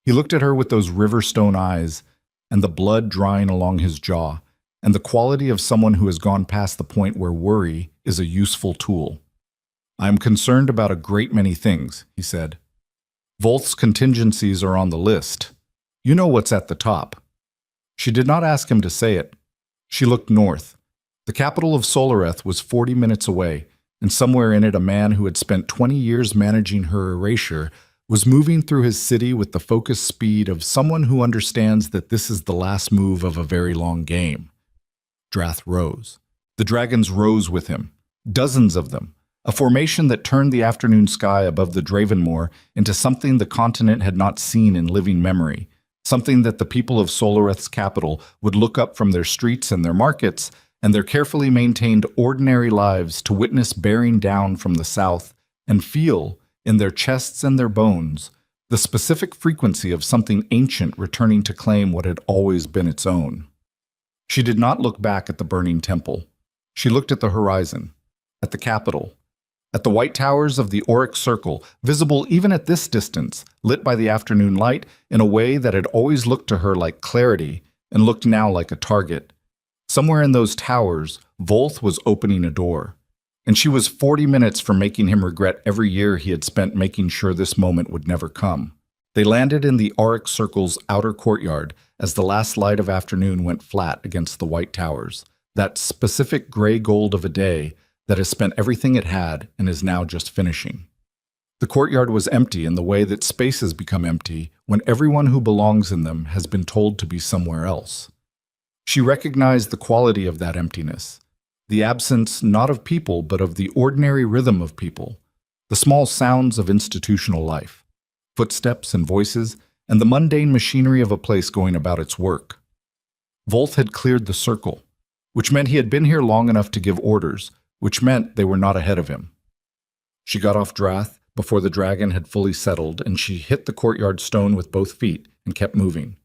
He looked at her with those river-stone eyes, and the blood drying along his jaw, and the quality of someone who has gone past the point where worry is a useful tool. "I am concerned about a great many things," he said. "Volth's contingencies are on the list. You know what's at the top." She did not ask him to say it. She looked north. The capital of Solareth was 40 minutes away, and somewhere in it a man who had spent 20 years managing her erasure was moving through his city with the focused speed of someone who understands that this is the last move of a very long game. Drath rose. The dragons rose with him, dozens of them, a formation that turned the afternoon sky above the Dravenmoor into something the continent had not seen in living memory, something that the people of Solareth's capital would look up from their streets and their markets and their carefully maintained ordinary lives to witness bearing down from the south and feel, in their chests and their bones, the specific frequency of something ancient returning to claim what had always been its own. She did not look back at the burning temple. She looked at the horizon, at the capital, at the white towers of the Auric Circle, visible even at this distance, lit by the afternoon light in a way that had always looked to her like clarity and looked now like a target. Somewhere in those towers, Volth was opening a door, and she was 40 minutes from making him regret every year he had spent making sure this moment would never come. They landed in the Auric Circle's outer courtyard as the last light of afternoon went flat against the white towers, that specific gray gold of a day that has spent everything it had and is now just finishing. The courtyard was empty in the way that spaces become empty when everyone who belongs in them has been told to be somewhere else. She recognized the quality of that emptiness, the absence not of people but of the ordinary rhythm of people, the small sounds of institutional life, footsteps and voices, and the mundane machinery of a place going about its work. Volth had cleared the circle, which meant he had been here long enough to give orders, which meant they were not ahead of him. She got off Drath before the dragon had fully settled, and she hit the courtyard stone with both feet and kept moving.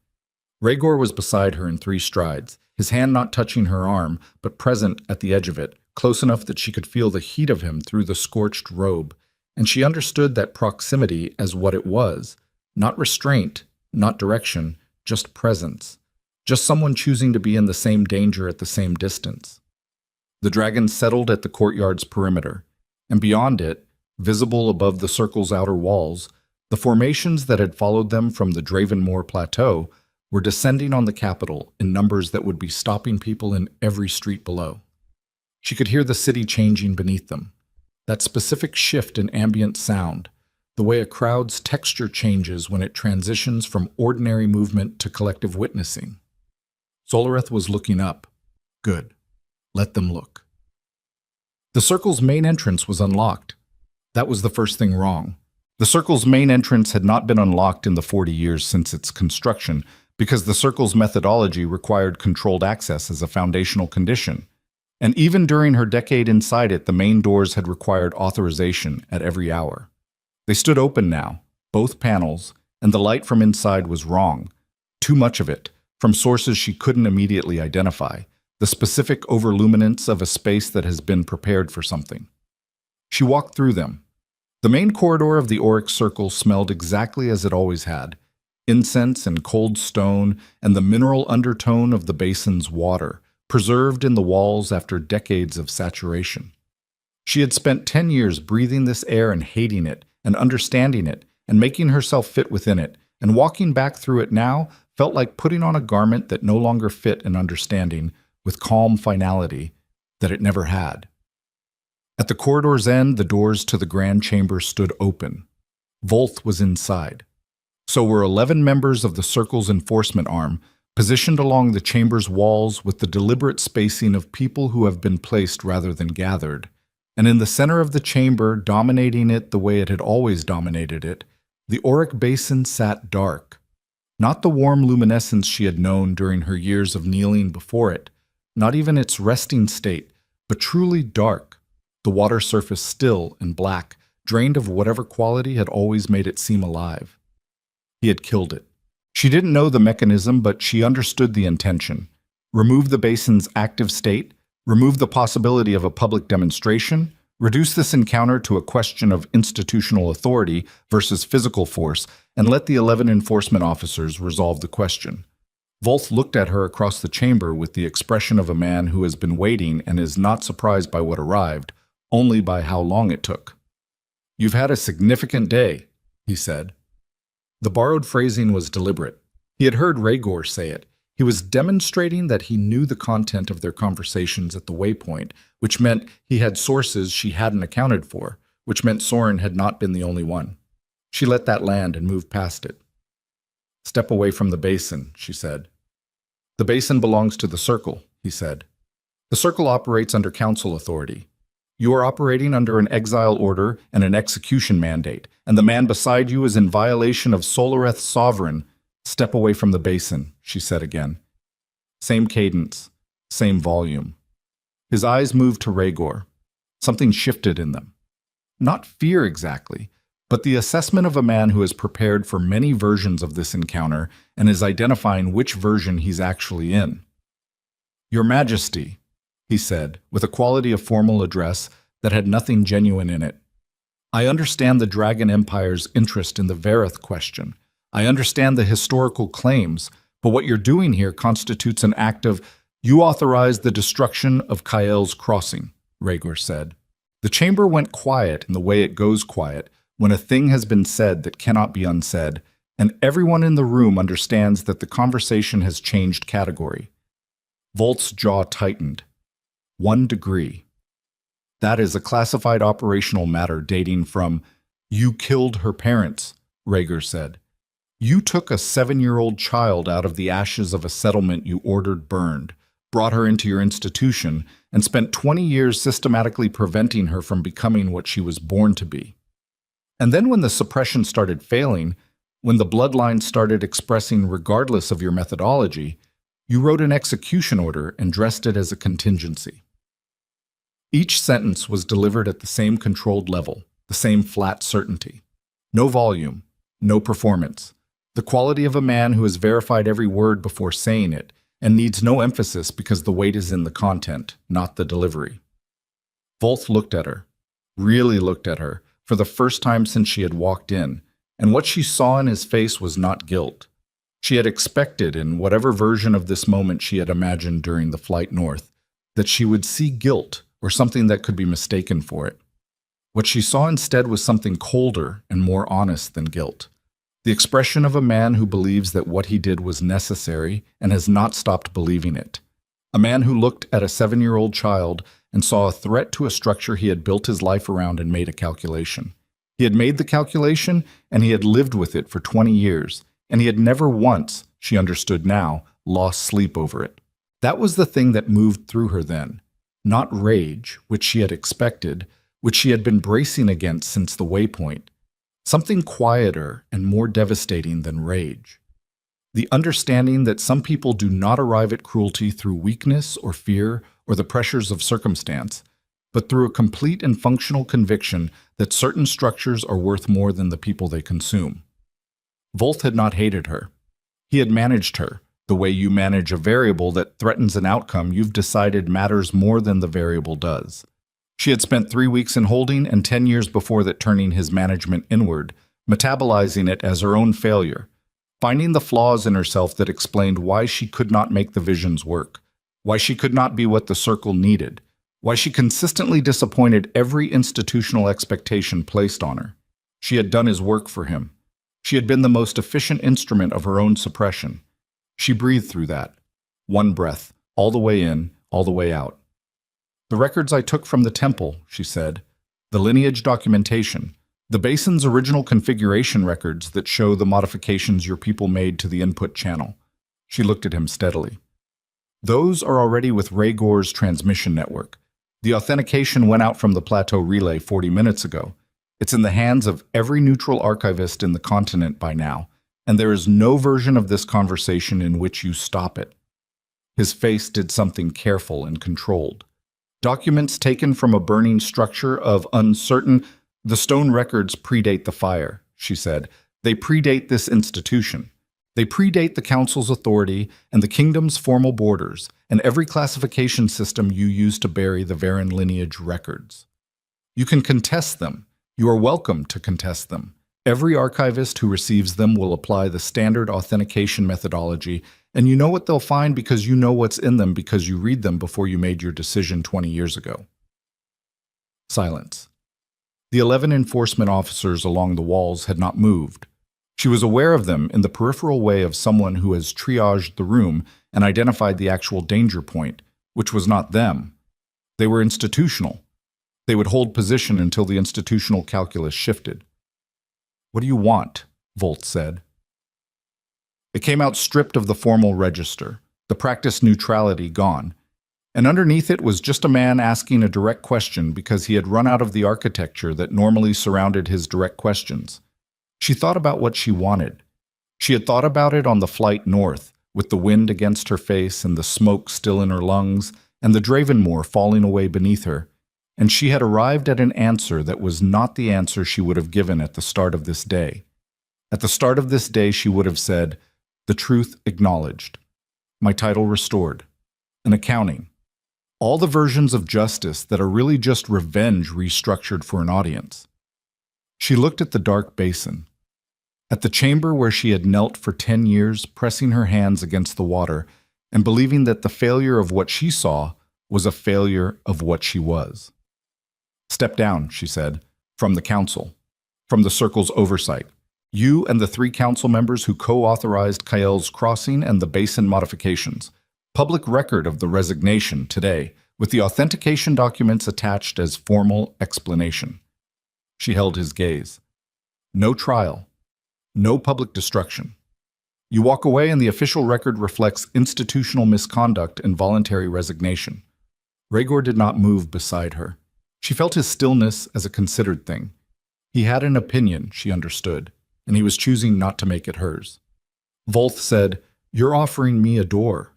Rhaegor was beside her in 3 strides, his hand not touching her arm, but present at the edge of it, close enough that she could feel the heat of him through the scorched robe, and she understood that proximity as what it was, not restraint, not direction, just presence, just someone choosing to be in the same danger at the same distance. The dragon settled at the courtyard's perimeter, and beyond it, visible above the circle's outer walls, the formations that had followed them from the Dravenmoor Plateau were descending on the capital in numbers that would be stopping people in every street below. She could hear the city changing beneath them, that specific shift in ambient sound, the way a crowd's texture changes when it transitions from ordinary movement to collective witnessing. Solareth was looking up. Good. Let them look. The circle's main entrance was unlocked. That was the first thing wrong. The circle's main entrance had not been unlocked in the 40 years since its construction because the circle's methodology required controlled access as a foundational condition. And even during her decade inside it, the main doors had required authorization at every hour. They stood open now, both panels, and the light from inside was wrong. Too much of it, from sources she couldn't immediately identify, the specific overluminance of a space that has been prepared for something. She walked through them. The main corridor of the Auric Circle smelled exactly as it always had, incense and cold stone and the mineral undertone of the basin's water, preserved in the walls after decades of saturation. She had spent 10 years breathing this air and hating it, and understanding it, and making herself fit within it, and walking back through it now felt like putting on a garment that no longer fit and understanding, with calm finality, that it never had. At the corridor's end, the doors to the grand chamber stood open. Volth was inside. So were 11 members of the Circle's enforcement arm, positioned along the chamber's walls with the deliberate spacing of people who have been placed rather than gathered. And in the center of the chamber, dominating it the way it had always dominated it, the Auric basin sat dark. Not the warm luminescence she had known during her years of kneeling before it, not even its resting state, but truly dark, the water surface still and black, drained of whatever quality had always made it seem alive. He had killed it. She didn't know the mechanism, but she understood the intention. Remove the basin's active state, remove the possibility of a public demonstration, reduce this encounter to a question of institutional authority versus physical force, and let the 11 enforcement officers resolve the question. Volth looked at her across the chamber with the expression of a man who has been waiting and is not surprised by what arrived, only by how long it took. "You've had a significant day," he said. The borrowed phrasing was deliberate. He had heard Rhaegor say it. He was demonstrating that he knew the content of their conversations at the waypoint, which meant he had sources she hadn't accounted for, which meant Soren had not been the only one. She let that land and moved past it. "Step away from the basin," she said. "The basin belongs to the Circle," he said. "The Circle operates under council authority. You are operating under an exile order and an execution mandate, and the man beside you is in violation of Solareth's sovereign. Step away from the basin," she said again. Same cadence, same volume. His eyes moved to Rhaegor. Something shifted in them. Not fear exactly, but the assessment of a man who has prepared for many versions of this encounter and is identifying which version he's actually in. "Your Majesty," he said, with a quality of formal address that had nothing genuine in it. "I understand the Dragon Empire's interest in the Vareth question. I understand the historical claims, But what you're doing here constitutes an act of, you authorize the destruction of Kael's crossing, Rhaegar said. The chamber went quiet in the way it goes quiet when a thing has been said that cannot be unsaid, and everyone in the room understands that the conversation has changed category. Volt's jaw tightened. 1 degree. That is a classified operational matter dating from, you killed her parents, Rhaegar said. You took a 7-year-old child out of the ashes of a settlement you ordered burned, brought her into your institution, and spent 20 years systematically preventing her from becoming what she was born to be. And then when the suppression started failing, when the bloodline started expressing regardless of your methodology, you wrote an execution order and dressed it as a contingency. Each sentence was delivered at the same controlled level, the same flat certainty. No volume, no performance. The quality of a man who has verified every word before saying it and needs no emphasis because the weight is in the content, not the delivery. Volt looked at her, really looked at her, for the first time since she had walked in, and what she saw in his face was not guilt. She had expected, in whatever version of this moment she had imagined during the flight north, that she would see guilt or something that could be mistaken for it. What she saw instead was something colder and more honest than guilt. The expression of a man who believes that what he did was necessary and has not stopped believing it. A man who looked at a 7-year-old child and saw a threat to a structure he had built his life around and made a calculation. He had made the calculation, and he had lived with it for 20 years, and he had never once, she understood now, lost sleep over it. That was the thing that moved through her then. Not rage, which she had expected, which she had been bracing against since the waypoint. Something quieter and more devastating than rage. The understanding that some people do not arrive at cruelty through weakness or fear or the pressures of circumstance, but through a complete and functional conviction that certain structures are worth more than the people they consume. Volt had not hated her. He had managed her, the way you manage a variable that threatens an outcome you've decided matters more than the variable does. She had spent 3 weeks in holding and 10 years before that turning his management inward, metabolizing it as her own failure, finding the flaws in herself that explained why she could not make the visions work, why she could not be what the circle needed, why she consistently disappointed every institutional expectation placed on her. She had done his work for him. She had been the most efficient instrument of her own suppression. She breathed through that. 1 breath, all the way in, all the way out. The records I took from the temple, she said, the lineage documentation, the basin's original configuration records that show the modifications your people made to the input channel. She looked at him steadily. Those are already with Rhaegar's transmission network. The authentication went out from the plateau relay 40 minutes ago. It's in the hands of every neutral archivist in the continent by now, and there is no version of this conversation in which you stop it. His face did something careful and controlled. Documents taken from a burning structure of uncertain. The stone records predate the fire, she said. They predate this institution. They predate the council's authority and the kingdom's formal borders and every classification system you use to bury the Varen lineage records. You can contest them. You are welcome to contest them. Every archivist who receives them will apply the standard authentication methodology, and you know what they'll find because you know what's in them because you read them before you made your decision 20 years ago. Silence. The 11 enforcement officers along the walls had not moved. She was aware of them in the peripheral way of someone who has triaged the room and identified the actual danger point, which was not them. They were institutional. They would hold position until the institutional calculus shifted. "What do you want?" Volt said. It came out stripped of the formal register, the practice neutrality gone, and underneath it was just a man asking a direct question because he had run out of the architecture that normally surrounded his direct questions. She thought about what she wanted. She had thought about it on the flight north, with the wind against her face and the smoke still in her lungs and the Dravenmoor falling away beneath her, and she had arrived at an answer that was not the answer she would have given at the start of this day. At the start of this day, she would have said, "The truth acknowledged. My title restored. An accounting. All the versions of justice that are really just revenge restructured for an audience." She looked at the dark basin. At the chamber where she had knelt for 10 years, pressing her hands against the water and believing that the failure of what she saw was a failure of what she was. "Step down," she said, "from the council, from the circle's oversight. You and the 3 council members who co-authorized Kael's crossing and the basin modifications. Public record of the resignation today, with the authentication documents attached as formal explanation." She held his gaze. "No trial. No public destruction. You walk away and the official record reflects institutional misconduct and voluntary resignation." Rhaegar did not move beside her. She felt his stillness as a considered thing. He had an opinion, she understood, and he was choosing not to make it hers. Volth said, "You're offering me a door."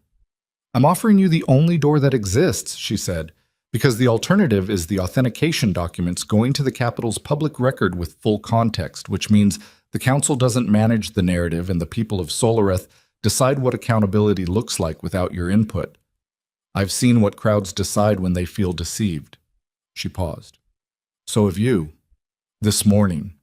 "I'm offering you the only door that exists," she said, "because the alternative is the authentication documents going to the capital's public record with full context, which means the council doesn't manage the narrative and the people of Solareth decide what accountability looks like without your input. I've seen what crowds decide when they feel deceived." She paused. "So have you. This morning."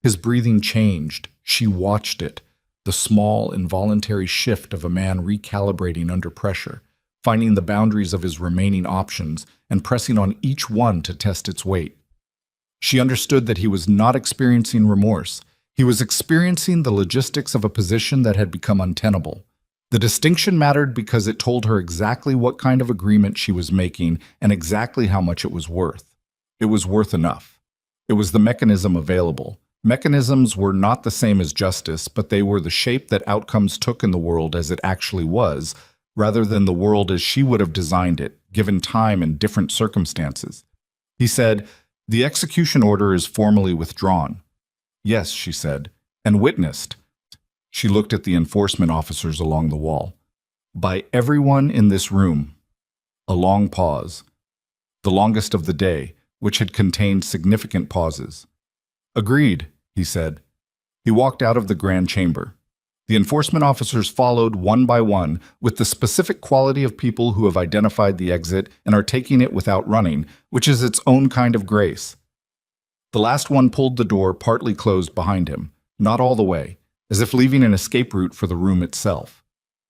His breathing changed. She watched it, the small, involuntary shift of a man recalibrating under pressure, finding the boundaries of his remaining options and pressing on each one to test its weight. She understood that he was not experiencing remorse. He was experiencing the logistics of a position that had become untenable. The distinction mattered because it told her exactly what kind of agreement she was making and exactly how much it was worth. It was worth enough. It was the mechanism available. Mechanisms were not the same as justice, but they were the shape that outcomes took in the world as it actually was, rather than the world as she would have designed it, given time and different circumstances. He said, "The execution order is formally withdrawn." "Yes," she said, "and witnessed." She looked at the enforcement officers along the wall. "By everyone in this room." A long pause. The longest of the day, which had contained significant pauses. "Agreed," he said. He walked out of the grand chamber. The enforcement officers followed one by one, with the specific quality of people who have identified the exit and are taking it without running, which is its own kind of grace. The last one pulled the door partly closed behind him, not all the way, as if leaving an escape route for the room itself.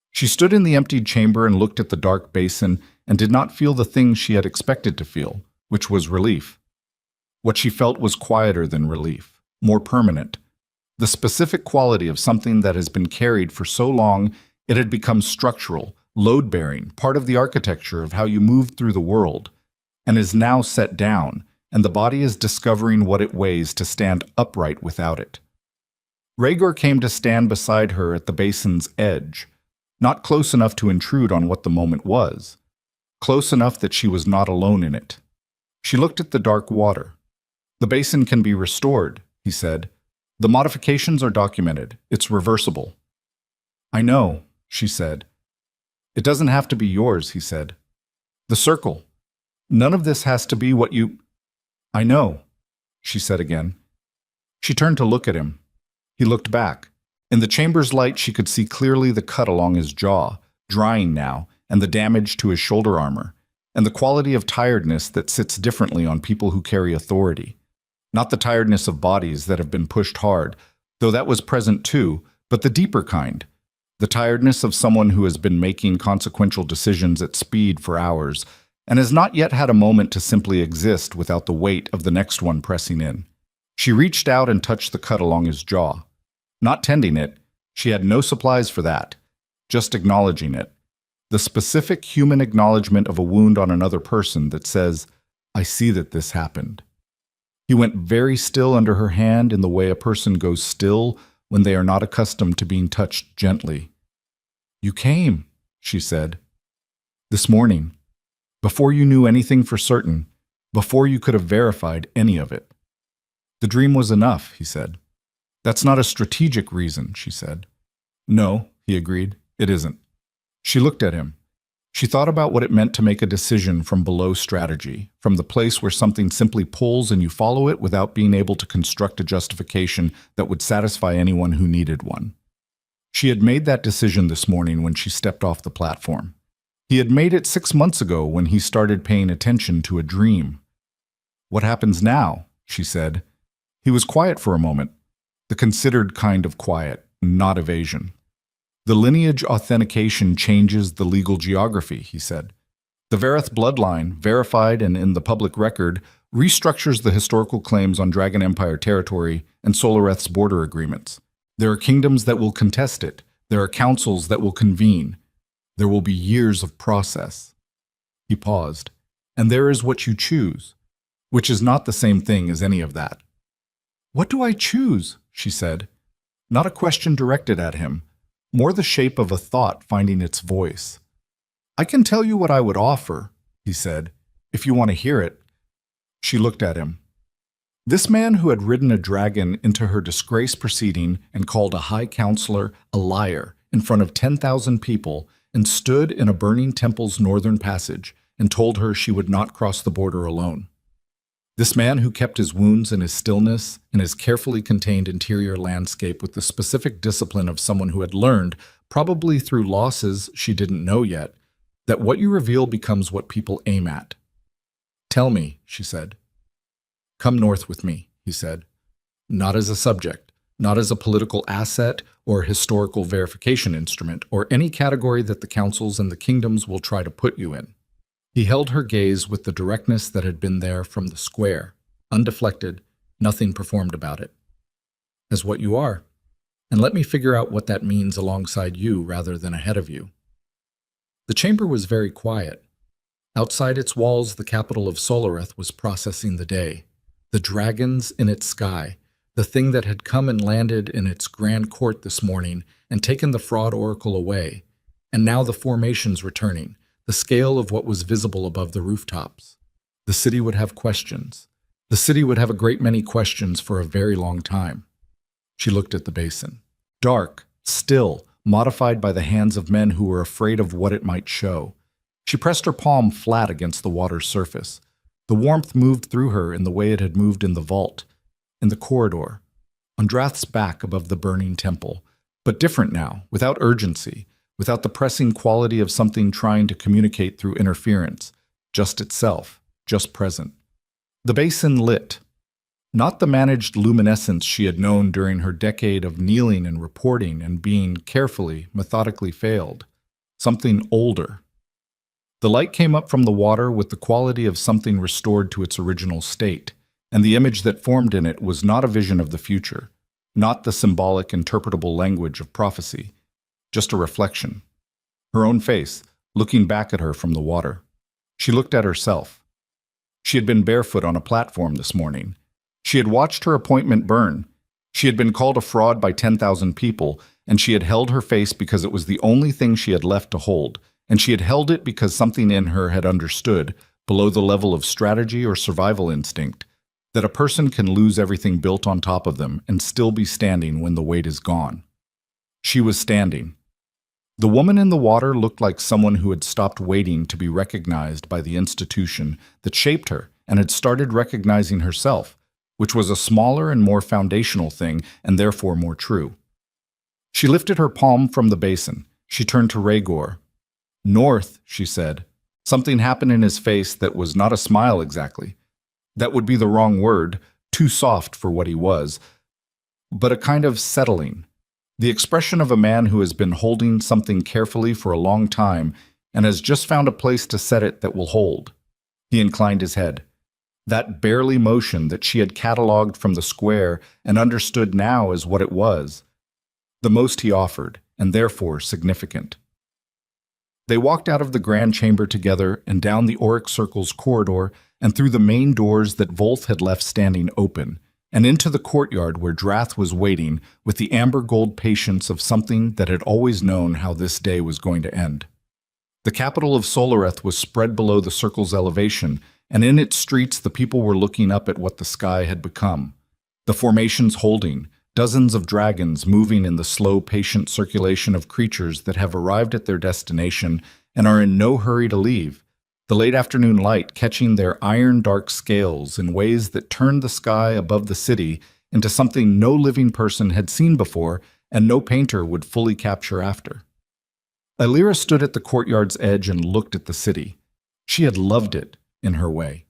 She stood in the emptied chamber and looked at the dark basin and did not feel the thing she had expected to feel, which was relief. What she felt was quieter than relief, more permanent. The specific quality of something that has been carried for so long it had become structural, load-bearing, part of the architecture of how you move through the world, and is now set down, and the body is discovering what it weighs to stand upright without it. Rhaegar came to stand beside her at the basin's edge, not close enough to intrude on what the moment was, close enough that she was not alone in it. She looked at the dark water. "The basin can be restored," he said. "The modifications are documented. It's reversible." "I know," she said. "It doesn't have to be yours," he said. "The circle. None of this has to be what you—" "I know," she said again. She turned to look at him. He looked back. In the chamber's light, she could see clearly the cut along his jaw, drying now, and the damage to his shoulder armor, and the quality of tiredness that sits differently on people who carry authority. Not the tiredness of bodies that have been pushed hard, though that was present too, but the deeper kind. The tiredness of someone who has been making consequential decisions at speed for hours, and has not yet had a moment to simply exist without the weight of the next one pressing in. She reached out and touched the cut along his jaw. Not tending it, she had no supplies for that, just acknowledging it. The specific human acknowledgement of a wound on another person that says, "I see that this happened." He went very still under her hand in the way a person goes still when they are not accustomed to being touched gently. "You came," she said. "This morning, before you knew anything for certain, before you could have verified any of it." "The dream was enough," he said. "That's not a strategic reason," she said. "No," he agreed, "it isn't." She looked at him. She thought about what it meant to make a decision from below strategy, from the place where something simply pulls and you follow it without being able to construct a justification that would satisfy anyone who needed one. She had made that decision this morning when she stepped off the platform. He had made it 6 months ago when he started paying attention to a dream. "What happens now?" she said. He was quiet for a moment. the considered kind of quiet, not evasion. The lineage authentication changes the legal geography, he said. The Vareth bloodline, verified and in the public record, restructures the historical claims on Dragon Empire territory and Solareth's border agreements. There are kingdoms that will contest it. There are councils that will convene. There will be years of process. He paused. And there is what you choose, which is not the same thing as any of that. What do I choose? She said. Not a question directed at him, more the shape of a thought finding its voice. I can tell you what I would offer, he said, if you want to hear it. She looked at him. This man who had ridden a dragon into her disgrace proceeding and called a high counselor a liar in front of 10,000 people and stood in a burning temple's northern passage and told her she would not cross the border alone. This man who kept his wounds in his stillness and his carefully contained interior landscape with the specific discipline of someone who had learned, probably through losses she didn't know yet, that what you reveal becomes what people aim at. Tell me, she said. Come north with me, he said. Not as a subject, not as a political asset or historical verification instrument, or any category that the councils and the kingdoms will try to put you in. He held her gaze with the directness that had been there from the square, undeflected, nothing performed about it. As what you are, and let me figure out what that means alongside you rather than ahead of you. The chamber was very quiet. Outside its walls, the capital of Solareth was processing the day. The dragons in its sky, the thing that had come and landed in its grand court this morning and taken the fraud oracle away, and now the formations returning, the scale of what was visible above the rooftops. The city would have questions. The city would have a great many questions for a very long time. She looked at the basin. Dark, still, modified by the hands of men who were afraid of what it might show. She pressed her palm flat against the water's surface. The warmth moved through her in the way it had moved in the vault, in the corridor, on Drath's back above the burning temple, but different now, without urgency, without the pressing quality of something trying to communicate through interference, just itself, just present. The basin lit. Not the managed luminescence she had known during her decade of kneeling and reporting and being carefully, methodically failed. Something older. The light came up from the water with the quality of something restored to its original state, and the image that formed in it was not a vision of the future, not the symbolic, interpretable language of prophecy, just a reflection. Her own face, looking back at her from the water. She looked at herself. She had been barefoot on a platform this morning. She had watched her appointment burn. She had been called a fraud by 10,000 people, and she had held her face because it was the only thing she had left to hold, and she had held it because something in her had understood, below the level of strategy or survival instinct, that a person can lose everything built on top of them and still be standing when the weight is gone. She was standing. The woman in the water looked like someone who had stopped waiting to be recognized by the institution that shaped her and had started recognizing herself, which was a smaller and more foundational thing and therefore more true. She lifted her palm from the basin. She turned to Rhaegor. North, she said. Something happened in his face that was not a smile exactly. That would be the wrong word, too soft for what he was, but a kind of settling. The expression of a man who has been holding something carefully for a long time and has just found a place to set it that will hold. He inclined his head. That barely motion that she had catalogued from the square and understood now as what it was. The most he offered, and therefore significant. They walked out of the grand chamber together and down the Auric Circle's corridor and through the main doors that Volth had left standing open, and into the courtyard where Drath was waiting with the amber gold patience of something that had always known how this day was going to end. The capital of Solareth was spread below the circle's elevation, and in its streets the people were looking up at what the sky had become. The formations holding, dozens of dragons moving in the slow, patient circulation of creatures that have arrived at their destination and are in no hurry to leave, the late afternoon light catching their iron-dark scales in ways that turned the sky above the city into something no living person had seen before and no painter would fully capture after. Illyra stood at the courtyard's edge and looked at the city. She had loved it, in her way.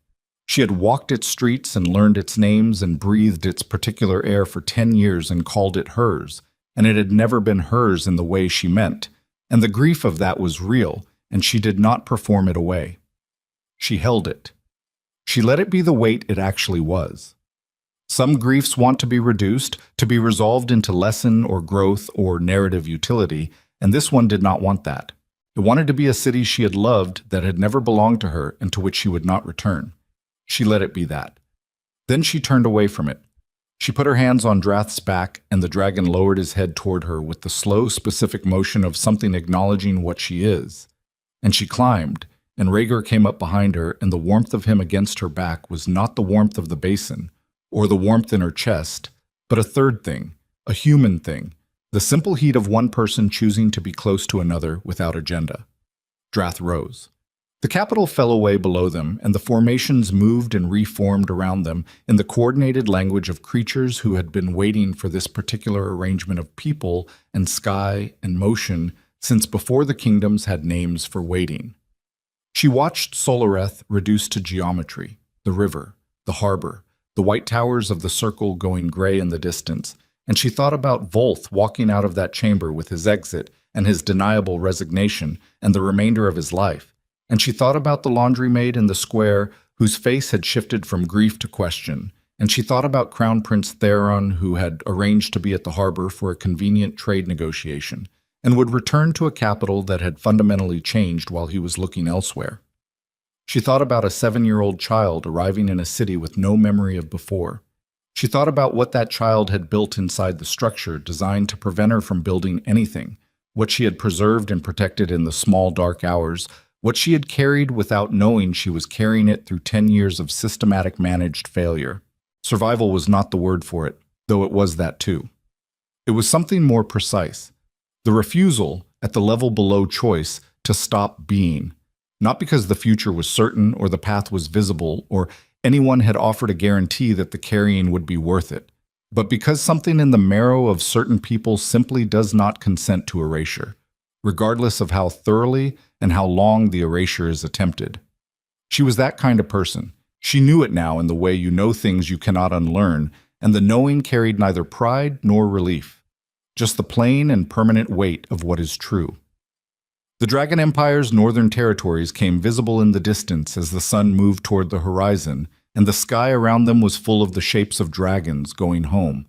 She had walked its streets and learned its names and breathed its particular air for 10 years and called it hers, and it had never been hers in the way she meant, and the grief of that was real, and she did not perform it away. She held it. She let it be the weight it actually was. Some griefs want to be reduced, to be resolved into lesson or growth or narrative utility, and this one did not want that. It wanted to be a city she had loved that had never belonged to her and to which she would not return. She let it be that. Then she turned away from it. She put her hands on Drath's back, and the dragon lowered his head toward her with the slow, specific motion of something acknowledging what she is. And she climbed, and Rhaegar came up behind her, and the warmth of him against her back was not the warmth of the basin, or the warmth in her chest, but a third thing, a human thing, the simple heat of one person choosing to be close to another without agenda. Drath rose. The capital fell away below them, and the formations moved and reformed around them in the coordinated language of creatures who had been waiting for this particular arrangement of people and sky and motion since before the kingdoms had names for waiting. She watched Solareth reduced to geometry, the river, the harbor, the white towers of the circle going gray in the distance, and she thought about Volth walking out of that chamber with his exit and his deniable resignation and the remainder of his life. And she thought about the laundry maid in the square whose face had shifted from grief to question, and she thought about Crown Prince Theron who had arranged to be at the harbor for a convenient trade negotiation, and would return to a capital that had fundamentally changed while he was looking elsewhere. She thought about a 7-year-old child arriving in a city with no memory of before. She thought about what that child had built inside the structure designed to prevent her from building anything, what she had preserved and protected in the small dark hours, what she had carried without knowing she was carrying it through 10 years of systematic managed failure. Survival was not the word for it, though it was that too. It was something more precise. The refusal, at the level below choice, to stop being. Not because the future was certain or the path was visible or anyone had offered a guarantee that the carrying would be worth it, but because something in the marrow of certain people simply does not consent to erasure, regardless of how thoroughly and how long the erasure is attempted. She was that kind of person. She knew it now in the way you know things you cannot unlearn, and the knowing carried neither pride nor relief, just the plain and permanent weight of what is true. The Dragon Empire's northern territories came visible in the distance as the sun moved toward the horizon, and the sky around them was full of the shapes of dragons going home.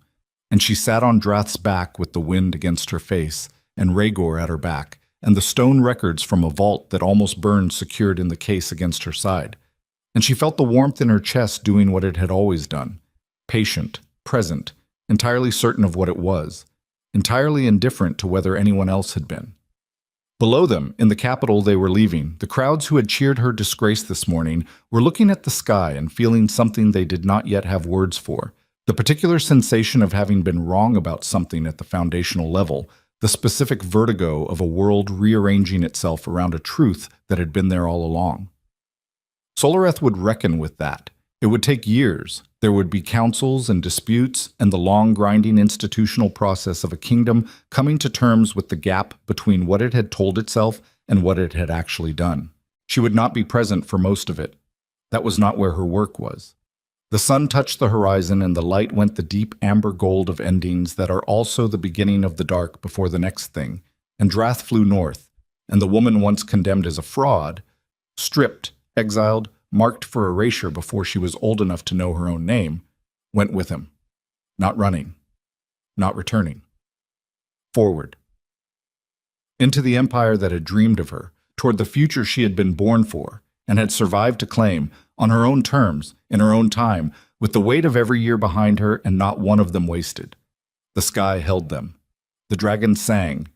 And she sat on Drath's back with the wind against her face, and Rhaegar at her back, and the stone records from a vault that almost burned secured in the case against her side. And she felt the warmth in her chest doing what it had always done. Patient, present, entirely certain of what it was, entirely indifferent to whether anyone else had been. Below them, in the capital they were leaving, the crowds who had cheered her disgrace this morning were looking at the sky and feeling something they did not yet have words for, the particular sensation of having been wrong about something at the foundational level, the specific vertigo of a world rearranging itself around a truth that had been there all along. Solareth would reckon with that. It would take years. There would be councils and disputes and the long, grinding institutional process of a kingdom coming to terms with the gap between what it had told itself and what it had actually done. She would not be present for most of it. That was not where her work was. The sun touched the horizon and the light went the deep amber gold of endings that are also the beginning of the dark before the next thing, and Drath flew north, and the woman once condemned as a fraud, stripped, exiled, marked for erasure before she was old enough to know her own name, went with him. Not running. Not returning. Forward. Into the empire that had dreamed of her, toward the future she had been born for, and had survived to claim, on her own terms, in her own time, with the weight of every year behind her and not one of them wasted. The sky held them. The dragons sang,